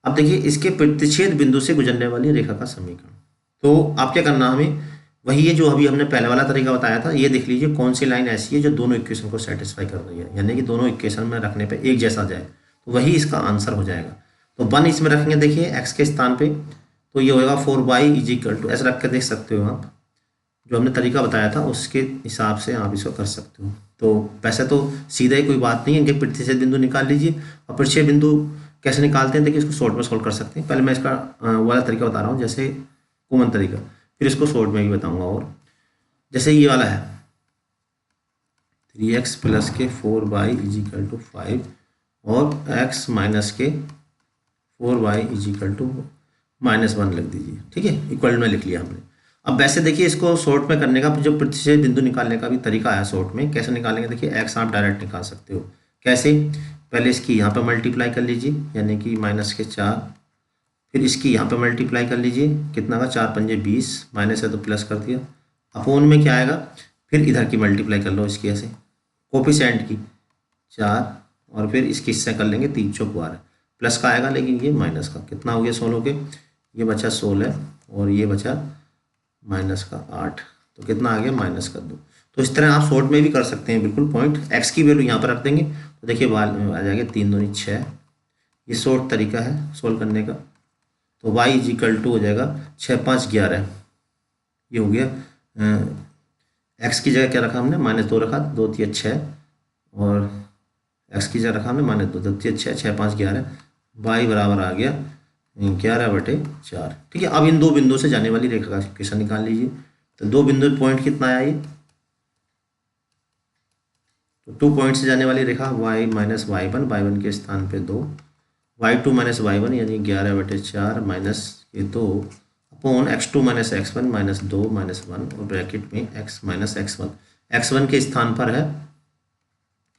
अब देखिए इसके प्रतिच्छेद बिंदु से गुजरने वाली रेखा का समीकरण, तो आप क्या करना, हमें वही है जो अभी हमने पहले वाला तरीका बताया था। ये देख लीजिए कौन सी लाइन ऐसी है जो दोनों इक्वेशन को सेटिस्फाई कर रही है, यानी कि दोनों इक्वेशन में रखने पे एक जैसा जाए, तो वही इसका आंसर हो जाएगा। तो 1 इसमें रखेंगे देखिए एक्स के स्थान पे, तो ये होगा 4y इज इक्वल टू, ऐसा रख के देख सकते हो आप, जो हमने तरीका बताया था उसके हिसाब से आप इसको कर सकते हो। तो वैसे तो सीधा ही कोई बात नहीं है, इनके प्रतिच्छेद बिंदु निकाल लीजिए। और प्रतिच्छेद बिंदु कैसे निकालते हैं देखिए, इसको शॉर्ट में सोल्व कर सकते हैं। पहले मैं इसका वाला तरीका बता रहा हूँ, जैसे कॉमन तरीका, फिर इसको शॉर्ट में भी बताऊँगा। और जैसे ये वाला है 3x प्लस के 4y इज इक्वल टू 5 और x माइनस के 4y इज इक्वल टू -1 लिख दीजिए। ठीक है, इक्वल में लिख लिया हमने। अब वैसे देखिए इसको शॉर्ट में करने का जो प्रतिच्छेद बिंदु निकालने का भी तरीका है शॉर्ट में, कैसे निकालेंगे देखिए, x आप डायरेक्ट निकाल सकते हो। कैसे, पहले इसकी यहाँ पे मल्टीप्लाई कर लीजिए, यानी कि -4, फिर इसकी यहाँ पे मल्टीप्लाई कर लीजिए, कितना का 4 पंजे 20, माइनस है तो प्लस कर दिया, अपोन में क्या आएगा, फिर इधर की मल्टीप्लाई कर लो इसकी ऐसे कोफिशिएंट की 4, और फिर इसकी इससे कर लेंगे 3 चौक 12, प्लस का आएगा लेकिन ये माइनस का, कितना हो गया 16 के, ये बचा 16 और ये बचा माइनस का 8, तो कितना आ गया -2। तो इस तरह आप शॉर्ट में भी कर सकते हैं बिल्कुल। पॉइंट एक्स की वैल्यू यहाँ पर रख देंगे तो देखिए आ जाएगा 3 दूनी 6, ये शॉर्ट तरीका है सोल्व करने का। तो y इज इक्वल टू हो जाएगा 6 5 11, ये हो गया। x की जगह क्या रखा हमने, -2 रखा, 2 3 6, और x की जगह रखा हमने -2, 2 3 6, 6 5 11, y बराबर आ गया 11/4। ठीक है, अब इन दो बिंदुओं से जाने वाली रेखा का इक्वेशन निकाल लीजिए। तो दो बिंदु पॉइंट कितना आया ये, तो 2 पॉइंट से जाने वाली रेखा y माइनस y1 के स्थान पे 2, y2 माइनस y1 यानी 11/4 माइनस ये 2 upon x2 minus x1 minus 2 minus 1 और ब्रैकेट में x माइनस x1 के स्थान पर है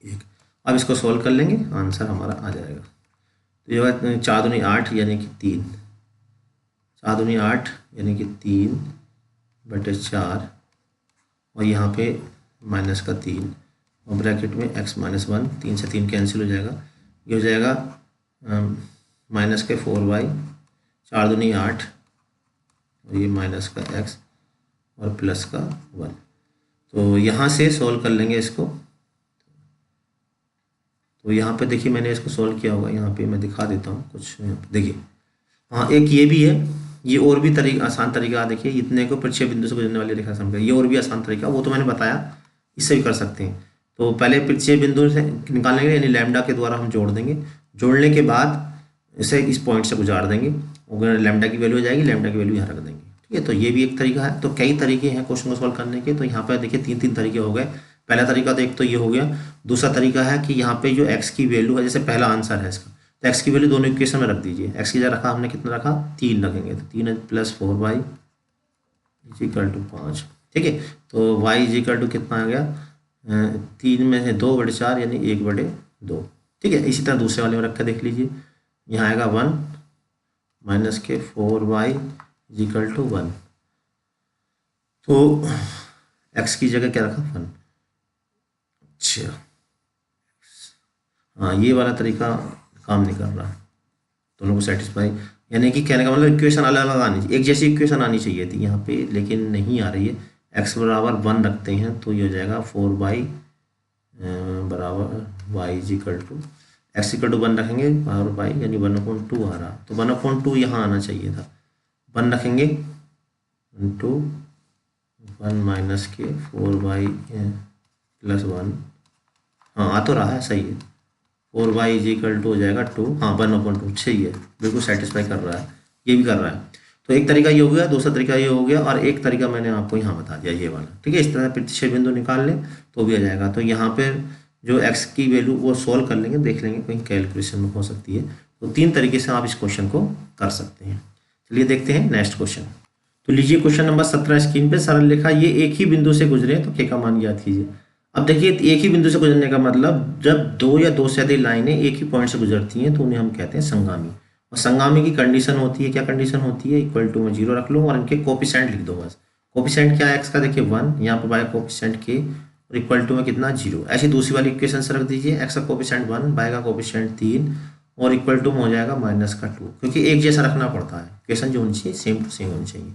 1। अब इसको सॉल्व कर लेंगे, आंसर हमारा आ जाएगा। तो ये बात 4 दूनी 8 यानी कि 3, 4 दूनी 8 यानी कि 3/4 और यहाँ पे माइनस का 3 और ब्रैकेट में x माइनस 1, 3 से 3 कैंसिल हो जाएगा, ये हो जाएगा माइनस के 4y, 4 दूनी 8 और ये माइनस का x और प्लस का 1। तो यहाँ से सॉल्व कर लेंगे इसको। तो यहाँ पे देखिए मैंने इसको सॉल्व किया होगा, यहाँ पे मैं दिखा देता हूँ कुछ, देखिए हाँ एक ये भी है, ये और भी तरीका आसान तरीका देखिए, इतने को प्रतिच्छेद बिंदु से गुजरने वाली रेखा समझ, ये और भी आसान तरीका, वो तो मैंने बताया, इससे भी कर सकते हैं। तो पहले प्रतिच्छेद बिंदु से निकालने के लिए यानी लैम्डा के द्वारा हम जोड़ देंगे, जोड़ने के बाद इसे इस पॉइंट से गुजार देंगे, और लैम्डा की वैल्यू हो जाएगी, लैम्डा की वैल्यू यहाँ रख देंगे। ठीक है, तो ये भी एक तरीका है। तो कई तरीके हैं क्वेश्चन को सॉल्व करने के। तो यहाँ पर देखिए 3 तरीके हो गए। पहला तरीका तो एक तो ये हो गया, दूसरा तरीका है कि यहाँ पे जो x की वैल्यू है, जैसे पहला आंसर है इसका, तो x की वैल्यू दोनों इक्वेशन में रख दीजिए। x की जगह रखा हमने, कितना रखा 3 रखेंगे, तो 3 plus 4y is equal to 5। ठीक है, तो y इज इक्वल टू कितना आ गया 3 में से 2/4 यानी 1/2। ठीक है, इसी तरह दूसरे वाले में रखा देख लीजिए, यहाँ आएगा 1 माइनस के 4y इक्वल टू 1। तो x की जगह क्या रखा 1। अच्छा हाँ, ये वाला तरीका काम नहीं कर रहा, दोनों को सेटिस्फाई, यानी कि कहने का मतलब इक्वेशन अलग अलग आनी चाहिए, एक जैसी इक्वेशन आनी चाहिए थी यहाँ पे, लेकिन नहीं आ रही है। x बराबर 1 रखते हैं तो ये हो जाएगा 4y बराबर y equal to x equal to 1 रखेंगे और y यानी 1/2 आ रहा, तो 1/2 यहाँ आना चाहिए था। 1 रखेंगे इंटू 1 माइनस के 4y प्लस 1, हाँ आ तो रहा है, सही है। 4y इक्वल टू हो जाएगा 2, हाँ 1/2 सही है, बिल्कुल सेटिस्फाई कर रहा है, ये भी कर रहा है। तो एक तरीका ये हो गया, दूसरा तरीका ये हो गया, और एक तरीका मैंने आपको यहाँ बता दिया ये वाला। ठीक है, इस तरह प्रतिच्छेद बिंदु निकाल लें तो भी आ जाएगा। तो यहाँ पर जो x की वैल्यू वो सॉल्व कर लेंगे, देख लेंगे कहीं कैलकुलेशन में हो सकती है। तो 3 तरीके से आप इस क्वेश्चन को कर सकते हैं। चलिए देखते हैं नेक्स्ट क्वेश्चन। तो लीजिए क्वेश्चन नंबर 17 स्क्रीन पे सरल रेखा ये एक ही बिंदु से गुजरे तो k का मान ज्ञात कीजिए। अब देखिए एक ही बिंदु से गुजरने का मतलब जब 2 या 2 से अधिक लाइनें एक ही पॉइंट से गुजरती हैं तो उन्हें हम कहते हैं संगामी। और संगामी की कंडीशन होती है, क्या कंडीशन होती है, इक्वल टू में 0 रख लो और इनके कोफिशिएंट लिख दो बस। कोफिशिएंट क्या है x का, देखिए 1, यहाँ पर बाय कोफिशिएंट k और इक्वल टू में कितना 0। ऐसी दूसरी वाली इक्वेशन से रख दीजिए, x का कोफिशिएंट 1, बाय का कोफिशिएंट 3 और इक्वल टू में हो जाएगा -2, क्योंकि एक जैसा रखना पड़ता है, इक्वेशन जो होनी चाहिए सेम टू सेम होनी चाहिए।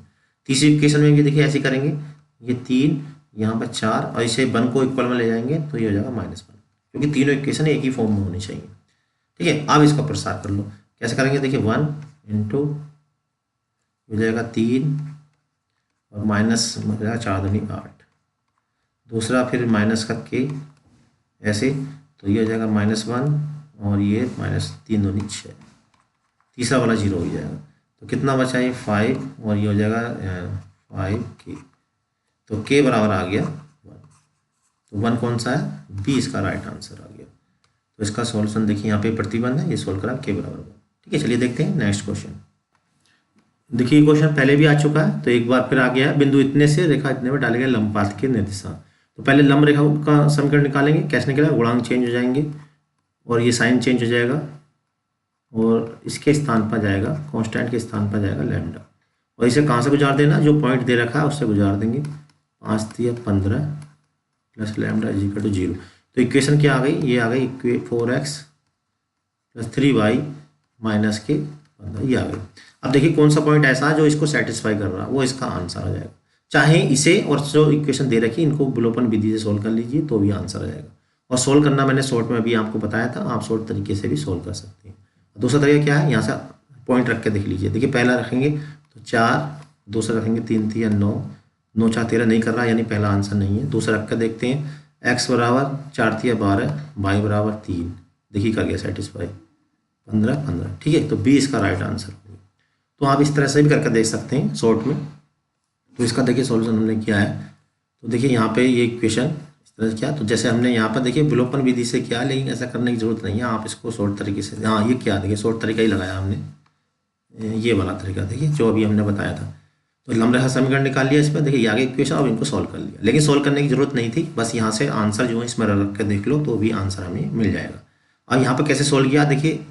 तीसरी इक्वेशन में भी देखिए ऐसे करेंगे, ये 3 यहाँ पर 4 और इसे 1 को इक्वल में ले जाएंगे तो ये हो जाएगा -1, क्योंकि तीनों इक्वेशन एक ही फॉर्म में होनी चाहिए। ठीक है, अब इसका प्रसार कर लो, कैसे करेंगे, देखिए 1 इंटू हो जाएगा 3 और माइनस हो जाएगा 4 दूनी 8, दूसरा फिर माइनस करके ऐसे तो ये हो जाएगा -1 और ये -3 दूनी 6, तीसरा वाला 0 हो जाएगा। तो कितना बचा ये 5 और ये हो जाएगा 5k, तो k बराबर आ गया 1। तो 1 कौन सा है, b इसका राइट आंसर आ गया। तो इसका सॉल्यूशन देखिए यहाँ पे प्रतिबंध है, ये सोल्व करा k बराबर 1। ठीक है, चलिए देखते हैं नेक्स्ट क्वेश्चन। देखिए क्वेश्चन पहले भी आ चुका है तो एक बार फिर आ गया है, बिंदु इतने से रेखा इतने में डाले गए लंबपात के निर्देशांक। तो पहले लंब रेखा का समीकरण निकालेंगे, कैसे निकालेंगे, गुणांक चेंज हो जाएंगे और ये साइन चेंज हो जाएगा और इसके स्थान पर जाएगा, कांस्टेंट के स्थान पर जाएगा लैम्डा, और इसे कहाँ से गुजार देना, जो पॉइंट दे रखा है उससे गुजार देंगे। 5 × 15 प्लस लैम्डा इक्वल टू 0। तो इक्वेशन क्या आ गई, ये आ गई 4x प्लस 3y माइनस के 15, ये आ गई। अब देखिए कौन सा पॉइंट ऐसा है जो इसको सेटिस्फाई कर रहा है, वो इसका आंसर आ जाएगा। चाहे इसे और जो इक्वेशन दे रखी इनको विलोपन विधि से सोल्व कर लीजिए तो भी आंसर आ जाएगा। और सोल्व करना मैंने शॉर्ट में भी आपको बताया था, आप शॉर्ट तरीके से भी सोल्व कर सकते हैं। दूसरा तरीका क्या है, यहाँ से पॉइंट रख के देख लीजिए। देखिए पहला रखेंगे तो 4, दूसरा रखेंगे 3 × 3 = 9, 9 × 4 = 13 नहीं कर रहा, यानी पहला आंसर नहीं है। दूसरा रख कर देखते हैं, x बराबर 4 × 3 = 12, y बराबर 3, देखिए कर गया सेटिस्फाई 15 15। ठीक है, तो b इसका राइट आंसर होगा। तो आप इस तरह से भी करके देख सकते हैं शॉर्ट में। तो इसका देखिए सॉल्यूशन हमने किया है, तो देखिए यहाँ पे ये इक्वेशन इस तरह से क्या, तो जैसे हमने यहाँ पर देखिए विलोपन विधि से किया, लेकिन ऐसा करने की जरूरत नहीं है, आप इसको शॉर्ट तरीके से, हाँ ये क्या देखिए शॉर्ट तरीका ही लगाया हमने, ये वाला तरीका देखिए जो अभी हमने बताया था। तो लंब रेखा समीकरण निकाल लिया इसमें, देखिए आगे इक्वेशन, अब इनको सॉल्व कर लिया, लेकिन सॉल्व करने की जरूरत नहीं थी, बस यहाँ से आंसर जो है इसमें रख कर देख लो तो भी आंसर हमें मिल जाएगा। और यहाँ पर कैसे सॉल्व किया, देखिए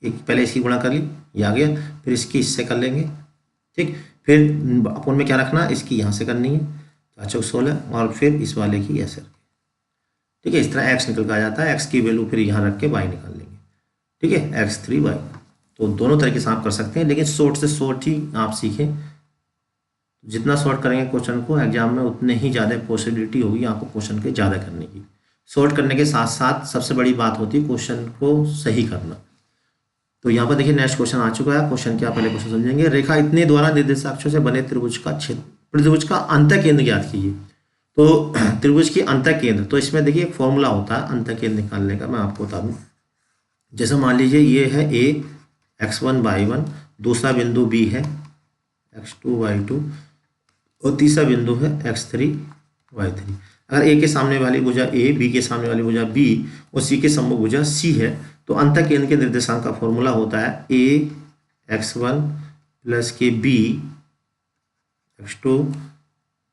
एक पहले इसकी गुणा कर ली, ये आ गया, फिर इसकी इससे कर लेंगे, ठीक, फिर अपन में क्या रखना, इसकी यहाँ से करनी है 4 × 16 और फिर इस वाले की ऐसे रखें। ठीक है, इस तरह x निकल कर आ जाता है, x की वैल्यू फिर यहाँ रख के y निकाल लेंगे। ठीक है, x3y। तो दोनों तरीके से आप कर सकते हैं, लेकिन शॉर्ट से शॉर्ट ही आप सीखें। जितना शॉर्ट करेंगे क्वेश्चन को एग्जाम में उतने ही ज़्यादा पॉसिबिलिटी होगी आपको क्वेश्चन के ज़्यादा करने की। शॉर्ट करने के साथ साथ सबसे बड़ी बात होती है क्वेश्चन को सही करना। तो यहाँ पर देखिए नेक्स्ट क्वेश्चन आ चुका है। क्वेश्चन क्या, पहले क्वेश्चन समझेंगे। रेखा इतने द्वारा निर्देशाक्षों से बने त्रिभुज का त्रिभुज का अंतः केंद्र ज्ञात कीजिए। तो त्रिभुज की अंतः केंद्र, तो इसमें देखिए एक फॉर्मूला होता है अंतः केंद्र निकालने का, मैं आपको बता दूं। जैसे मान लीजिए ये है a x1 y1, दूसरा बिंदु b है x2 y2 और तीसरा बिंदु है x3 y3। अगर a के सामने वाली भुजा a, b के सामने वाली भुजा b और c के सम्मुख भुजा c है, तो अंतः केंद्र के निर्देशांक का फॉर्मूला होता है a x1 प्लस के b x2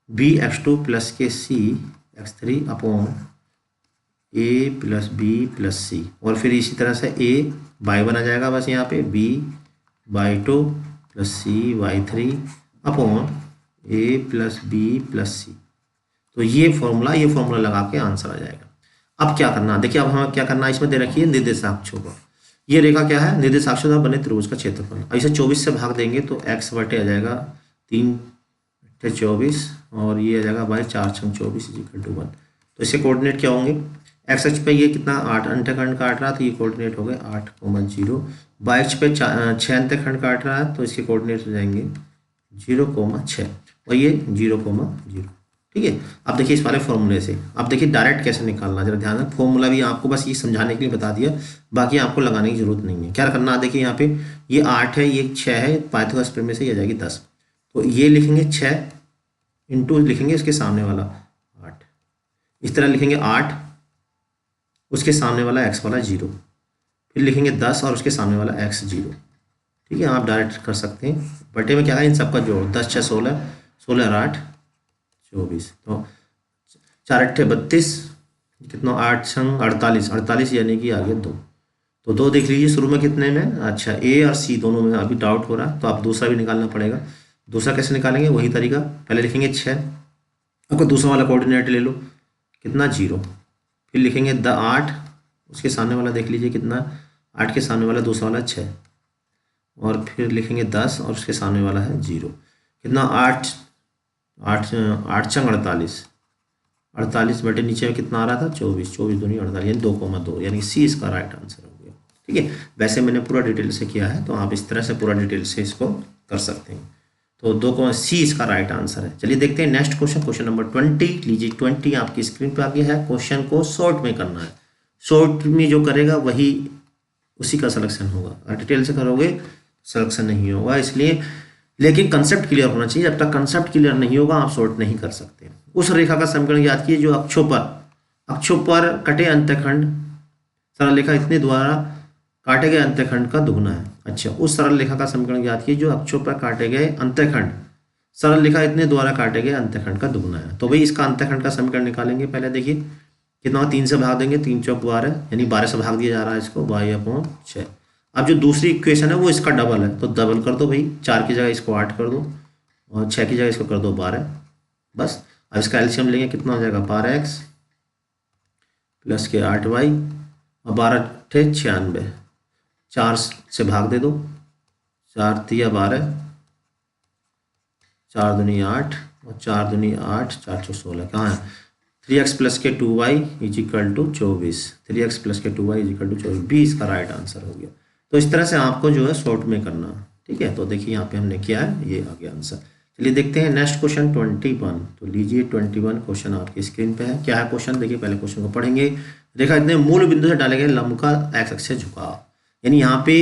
b x2 plus के c x3 upon a plus b plus सी, और फिर इसी तरह से ए बाई वन आ जाएगा बस यहाँ पे, b by two plus c by three upon a plus b plus c. तो ये फॉर्मूला लगा के आंसर आ जाएगा। अब क्या करना, देखिए अब हमें क्या करना है, इसमें दे रखी है निर्देशाक्षों को। ये रेखा क्या है, निर्देशाक्षों द्वारा बने त्रिभुज का क्षेत्रफल। अब इसे 24 से भाग देंगे तो x बटे आ जाएगा 3 × 24 और ये आ जाएगा बाई 4 × 24 = 1। तो इसके कोऑर्डिनेट क्या होंगे, एक्स अक्ष पे ये कितना 8 अंतःखंड काट रहा, तो ये कोऑर्डिनेट हो गए 8,0। वाई अक्ष पे 6 अंतःखंड काट रहा है, तो इसके कोऑर्डिनेट हो जाएंगे 0,6 और ये 0,0। ठीक है। अब देखिए इस वाले फॉर्मूले से, अब देखिए डायरेक्ट कैसे निकालना, जरा ध्यान रखें। फॉर्मूला भी आपको बस ये समझाने के लिए बता दिया, बाकी आपको लगाने की जरूरत नहीं है। क्या करना है, देखिए यहाँ पे ये 8 है, ये 6 है, पाइथागोरस प्रमेय से ये आ जाएगी 10। तो ये लिखेंगे 6 इंटू लिखेंगे इसके सामने वाला 8, इस तरह लिखेंगे 8 उसके सामने वाला x वाला 0, फिर लिखेंगे 10 और उसके सामने वाला x 0। ठीक है, आप डायरेक्ट कर सकते हैं। बटे में क्या है, इन सबका जोड़, 10 6 16, 16 8 24, तो 4 8 32, कितना 8 6 48, 48 यानी कि आगे 2। तो 2 देख लीजिए शुरू में कितने में, अच्छा ए और सी दोनों में अभी डाउट हो रहा है, तो आप दूसरा भी निकालना पड़ेगा। दूसरा कैसे निकालेंगे, वही तरीका, पहले लिखेंगे 6, आपको दूसरा वाला कोऑर्डिनेट ले लो कितना 0, फिर लिखेंगे 8 उसके सामने वाला देख लीजिए कितना, 8 के सामने वाला दूसरा वाला 6, और फिर लिखेंगे 10 और उसके सामने वाला है 0, कितना 8 8 8 × 48, 48 बटे नीचे में कितना आ रहा था 24, 24 दूनी 48 यानी 2,2, यानी सी इसका राइट आंसर हो गया। ठीक है, वैसे मैंने पूरा डिटेल से किया है, तो आप इस तरह से पूरा डिटेल से इसको कर सकते हैं। तो 2 सी इसका राइट आंसर है। चलिए देखते हैं नेक्स्ट क्वेश्चन, क्वेश्चन नंबर 20 लीजिए। 20 आपकी स्क्रीन पे आ गया है। क्वेश्चन को शॉर्ट में करना है, शॉर्ट में जो करेगा वही उसी का सिलेक्शन होगा, और डिटेल से करोगे सिलेक्शन नहीं होगा, इसलिए लेकिन कंसेप्ट क्लियर होना चाहिए। जब तक कंसेप्ट क्लियर नहीं होगा आप शॉर्ट नहीं कर सकते। उस रेखा का समीकरण याद कीजिए जो अक्षों पर कटे अंतःखंड सरल रेखा इतने द्वारा काटे गए अंतःखंड का दुगुना है। अच्छा, उस सरल रेखा का समीकरण याद कीजिए जो अक्षों पर काटे गए अंतःखंड सरल रेखा इतने द्वारा काटे गए अंतःखंड का दुगुना है। तो भाई इसका अंतःखंड का समीकरण निकालेंगे। पहले देखिए कितना, 3 से भाग देंगे, 3 चौक 12, यानी 12 से भाग दिया जा रहा है इसको, 12/6। अब जो दूसरी इक्वेशन है वो इसका डबल है, तो डबल कर दो भाई, 4 की जगह इसको 8 कर दो और 6 की जगह इसको कर दो 12, बस। अब इसका एलसीएम लेंगे, कितना हो जाएगा 12x प्लस के 8y और 12 × 96, 4 से भाग दे दो, 4 × 12, 4 दूनी 8 और 4 दूनी 8, 4 × 16 कहाँ है, 3x प्लस के 2y = 24, 3x प्लस के 2y = 24, बी इसका राइट आंसर हो गया। तो इस तरह से आपको जो है शॉर्ट में करना है। ठीक है, तो देखिए यहाँ पे हमने किया है, ये आ गया आंसर। चलिए देखते हैं नेक्स्ट क्वेश्चन 21। तो लीजिए 21 क्वेश्चन आपकी स्क्रीन पे है। क्या है क्वेश्चन, देखिए पहले क्वेश्चन को पढ़ेंगे। रेखा इतने मूल बिंदु से डाले गए लंब का एक्स अक्ष से झुकाव, यानी यहाँ पे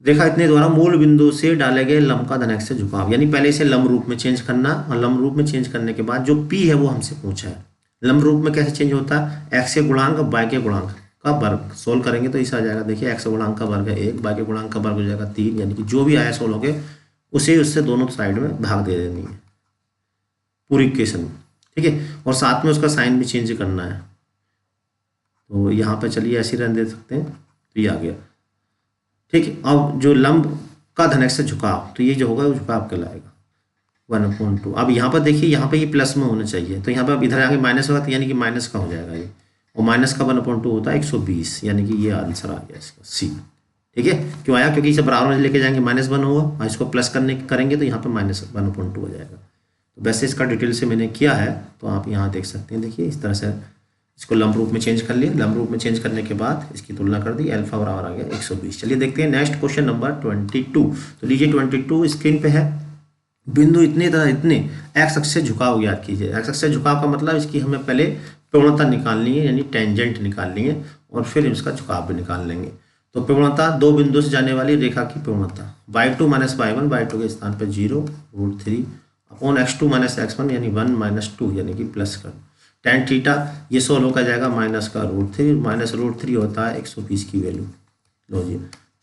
रेखा इतने द्वारा मूल बिंदु से डाले गए लंब का धन एक्स से झुकाव, यानी पहले इसे लंब रूप में चेंज करना, और लंब रूप में चेंज करने के बाद जो पी है वो हमसे पूछा है लंब रूप में कैसे चेंज होता है, एक्स के गुणांक वाई के गुणांक का वर्ग सोल्व करेंगे तो इसे आ जाएगा। देखिए एक्स गुणांक का वर्ग है 1, वाई के गुणांक का वर्ग हो जाएगा 3, यानी कि जो भी आया सोल्व होगे उसे उससे दोनों साइड में भाग दे देनी है पूरी इक्वेशन। ठीक है, और साथ में उसका साइन भी चेंज करना है। तो यहाँ पे चलिए ऐसे रहने दे सकते हैं, तो ये आ गया। ठीक है, अब जो लंब का धन एक्स से झुकाव, तो ये जो होगा वो झुकाव कहलाएगा 1/2। अब यहाँ पर देखिए, यहाँ पे ये प्लस में होना चाहिए, तो यहाँ पे अब इधर आगे माइनस होगा, तो यानी कि माइनस का हो जाएगा ये, और माइनस का 1/2 होता है 120, यानी कि ये आंसर आ गया इसका सी। ठीक है, क्यों आया, क्योंकि इसे बराबर में लेके जाएंगे -1 होगा, और इसको प्लस करेंगे तो यहाँ पे -1/2 हो जाएगा। तो वैसे इसका डिटेल से मैंने किया है, तो आप यहाँ देख सकते हैं। देखिए इस तरह से इसको लंब रूप में चेंज कर लिया, लंब रूप में चेंज करने के बाद इसकी तुलना कर दी, अल्फा बराबर आ गया 120। चलिए देखते हैं नेक्स्ट क्वेश्चन नंबर 22। तो लीजिए 22 स्क्रीन पे है। बिंदु इतने एक्स अक्ष से झुकाव ज्ञात कीजिए। एक्स अक्ष से झुकाव का मतलब इसकी हमें पहले प्रवणता निकालनी है, यानी टेंजेंट निकालनी है, और फिर इसका झुकाव भी निकाल लेंगे। तो प्रवणता दो बिंदु से जाने वाली रेखा की प्रवणता y2 - y1, y2 के स्थान पर 0√3 अपॉन x2 - x1 यानी 1 - 2 यानी कि प्लस कर tan थीटा, ये सोल्व होकर जाएगा माइनस का √3, -√3 होता है 120 की वैल्यू। लो जी,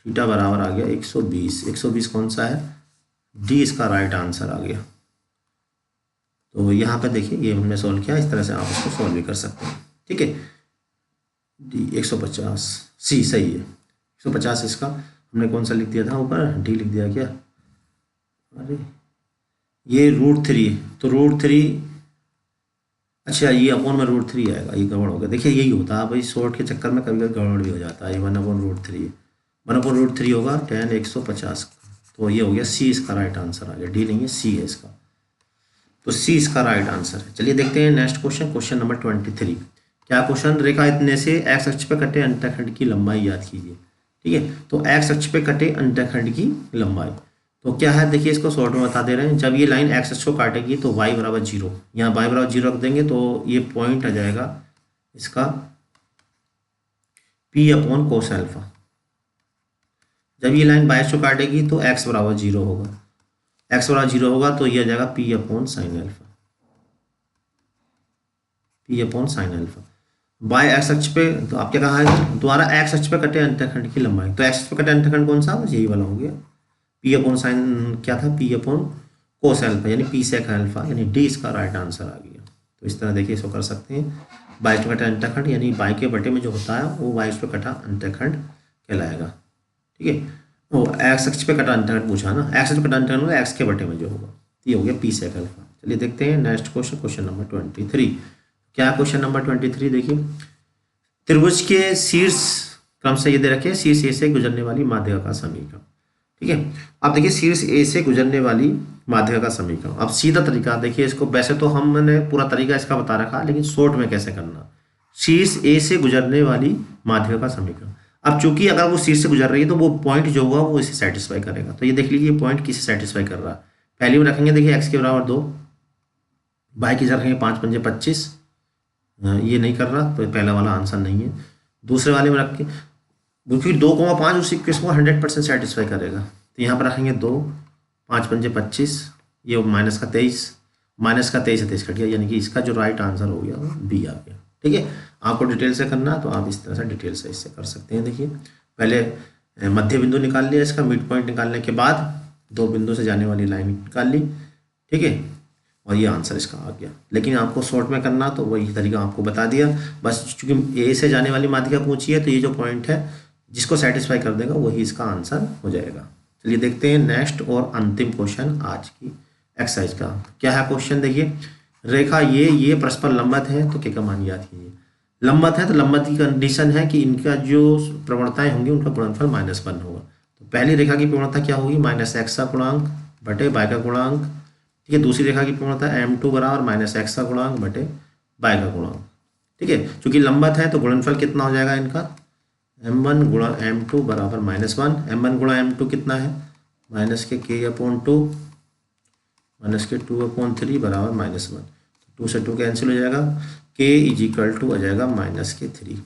थीटा बराबर आ गया 120। 120 कौन सा है, डी इसका राइट आंसर आ गया। तो यहाँ पे देखिए ये हमने सोल्व किया, इस तरह से आप इसको सोल्व भी कर सकते हैं। ठीक है, डी 150, सी सही है 150 इसका। हमने कौन सा लिख दिया था ऊपर, डी लिख दिया क्या? अरे ये √3 तो √3, अच्छा ये अपॉन में √3 आएगा, ये गड़बड़ हो गया। देखिए यही होता है भाई, शॉर्ट के चक्कर में कभी कभी गड़बड़ भी हो जाता है। ये 1/√3 1/√3 होगा tan 150, तो ये हो गया सी इसका राइट आंसर आ गया, डी नहीं है सी है इसका, तो सी इसका राइट आंसर है। चलिए देखते हैं नेक्स्ट क्वेश्चन, क्वेश्चन नंबर 23। क्या क्वेश्चन, रेखा इतने से एक्स अक्ष पे कटे अंतःखंड की लंबाई याद कीजिए। ठीक है, तो एक्स अक्ष पे कटे अंतःखंड की लंबाई तो क्या है, देखिए इसको शॉर्ट में बता दे रहे हैं। जब ये लाइन एक्स अक्ष को काटेगी तो y बराबर 0, यहाँ y बराबर 0 रख देंगे तो ये पॉइंट आ जाएगा इसका p/cos अल्फा। जब ये लाइन बाय को काटेगी तो x बराबर 0 होगा, x बराबर 0 होगा तो ये आ जाएगा p/sin alpha, p/sin alpha. Bye x अक्ष पे तो आप क्या कहा है, द्वारा एक्स अक्ष पे कटे अंतःखंड की लंबाई, तो एक्स पे कटे अंतःखंड कौन सा, यही वाला हो गया। p/sin क्या था, p/cos अल्फा यानी p sec अल्फा, यानी डी इसका राइट आंसर आ गया। तो इस तरह देखिए इसको कर सकते हैं। बाई पे कटा अंतःखंड यानी बाई के बटे में जो होता है वो बाई पे कटा अंतःखंड कहलाएगा। ठीक है, वो एक्स अक्ष पे कटा अंतःखंड पूछा ना, एक्स अक्ष पे कटा अंतःखंड होगा एक्स के बटे में जो होगा, ये हो गया p sec अल्फा। चलिए देखते हैं नेक्स्ट क्वेश्चन, क्वेश्चन नंबर 23। क्या क्वेश्चन नंबर 23, देखिए त्रिभुज के शीर्ष क्रम से ये दे रखे, शीर्ष ए से गुजरने वाली माध्यिका का समीकरण। ठीक है, आप देखिए शीर्ष ए से गुजरने वाली माध्यिका का समीकरण। अब सीधा तरीका देखिए इसको, वैसे तो हमने पूरा तरीका इसका बता रखा, लेकिन शॉर्ट में कैसे करना। शीर्ष ए से गुजरने वाली माध्यिका का समीकरण। अब चूंकि अगर वो शीर्ष से गुजर रही है तो वो पॉइंट जो होगा वो इसे सेटिस्फाई करेगा। तो ये देख लीजिए पॉइंट किसे सेटिस्फाई कर रहा है। पहले में रखेंगे देखिए एक्स के बराबर 2, बाई की रखेंगे 5 × 5 = 25, ये नहीं कर रहा तो पहला वाला आंसर नहीं है। दूसरे वाले में रख के क्योंकि 2,5 उसी किसको 100% सेटिस्फाई करेगा, तो यहाँ पर रखेंगे 2, 5 × 5 = 25, ये माइनस का 23 है, 23 कट गया, यानी कि इसका जो राइट आंसर हो गया वो बी आ गया। ठीक है, आपको डिटेल से करना है तो आप इस तरह से डिटेल से इससे कर सकते हैं। देखिए पहले मध्य बिंदु निकाल लिया, इसका मिड पॉइंट निकालने के बाद 2 बिंदु से जाने वाली लाइन निकाल ली। ठीक है, और ये आंसर इसका आ गया। लेकिन आपको शॉर्ट में करना तो वही तरीका आपको बता दिया, बस चूंकि ए से जाने वाली माध्यिका पूछी है तो ये जो पॉइंट है जिसको सेटिस्फाई कर देगा वही इसका आंसर हो जाएगा। चलिए देखते हैं नेक्स्ट और अंतिम क्वेश्चन आज की एक्सरसाइज का। क्या है क्वेश्चन, देखिए रेखा ये परस्पर लंबत है तो क्या का मान याद कीजिए। लंबत है तो लंबत की कंडीशन है कि इनका जो प्रवणताएं होंगी उनका गुणनफल -1 होगा। तो पहली रेखा की प्रवणता क्या होगी, -x का गुणांक बटे y का गुणांक। ठीक है, दूसरी रेखा की प्रवणता m2 बराबर -x का गुणांक बटे y का गुणांक। ठीक है, चूंकि लंबत है तो गुणनफल कितना हो जाएगा इनका, m1 गुणा m2 बराबर -1। m1 गुणा m2 कितना है, -k/2 -2/3 बराबर -1। 2 से 2 कैंसिल हो जाएगा, k = आ जाएगा -3,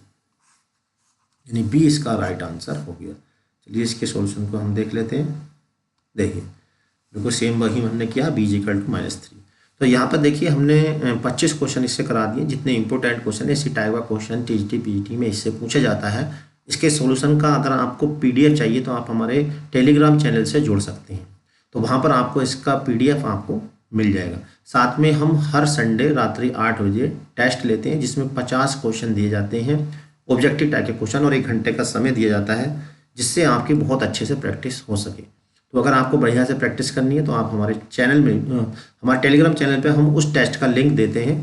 यानी बी इसका राइट आंसर हो गया। चलिए इसके सॉल्यूशन को हम देख लेते हैं। देखिए बिल्कुल सेम वही हमने किया, b = -3। तो यहाँ पर देखिए हमने 25 क्वेश्चन इससे करा दिए। जितने इंपॉर्टेंट क्वेश्चन है इसी टाइप का क्वेश्चन TGT PGT में इससे पूछा जाता है। इसके सॉल्यूशन का अगर आपको PDF चाहिए तो आप हमारे टेलीग्राम चैनल से जुड़ सकते हैं, तो वहाँ पर आपको इसका PDF आपको मिल जाएगा। साथ में हम हर संडे रात्रि 8 बजे टेस्ट लेते हैं जिसमें 50 क्वेश्चन दिए जाते हैं, ऑब्जेक्टिव टाइप के क्वेश्चन, और 1 घंटे का समय दिया जाता है जिससे आपकी बहुत अच्छे से प्रैक्टिस हो सके। तो अगर आपको बढ़िया से प्रैक्टिस करनी है तो आप हमारे चैनल में, हमारे टेलीग्राम चैनल पे हम उस टेस्ट का लिंक देते हैं,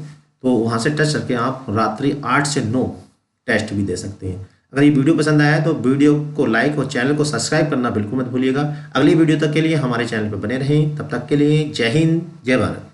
तो वहाँ से टेस्ट करके आप रात्रि 8 से 9 टेस्ट भी दे सकते हैं। अगर ये वीडियो पसंद आया है तो वीडियो को लाइक और चैनल को सब्सक्राइब करना बिल्कुल मत भूलिएगा। अगली वीडियो तक के लिए हमारे चैनल पर बने रहें, तब तक के लिए जय हिंद, जय भारत।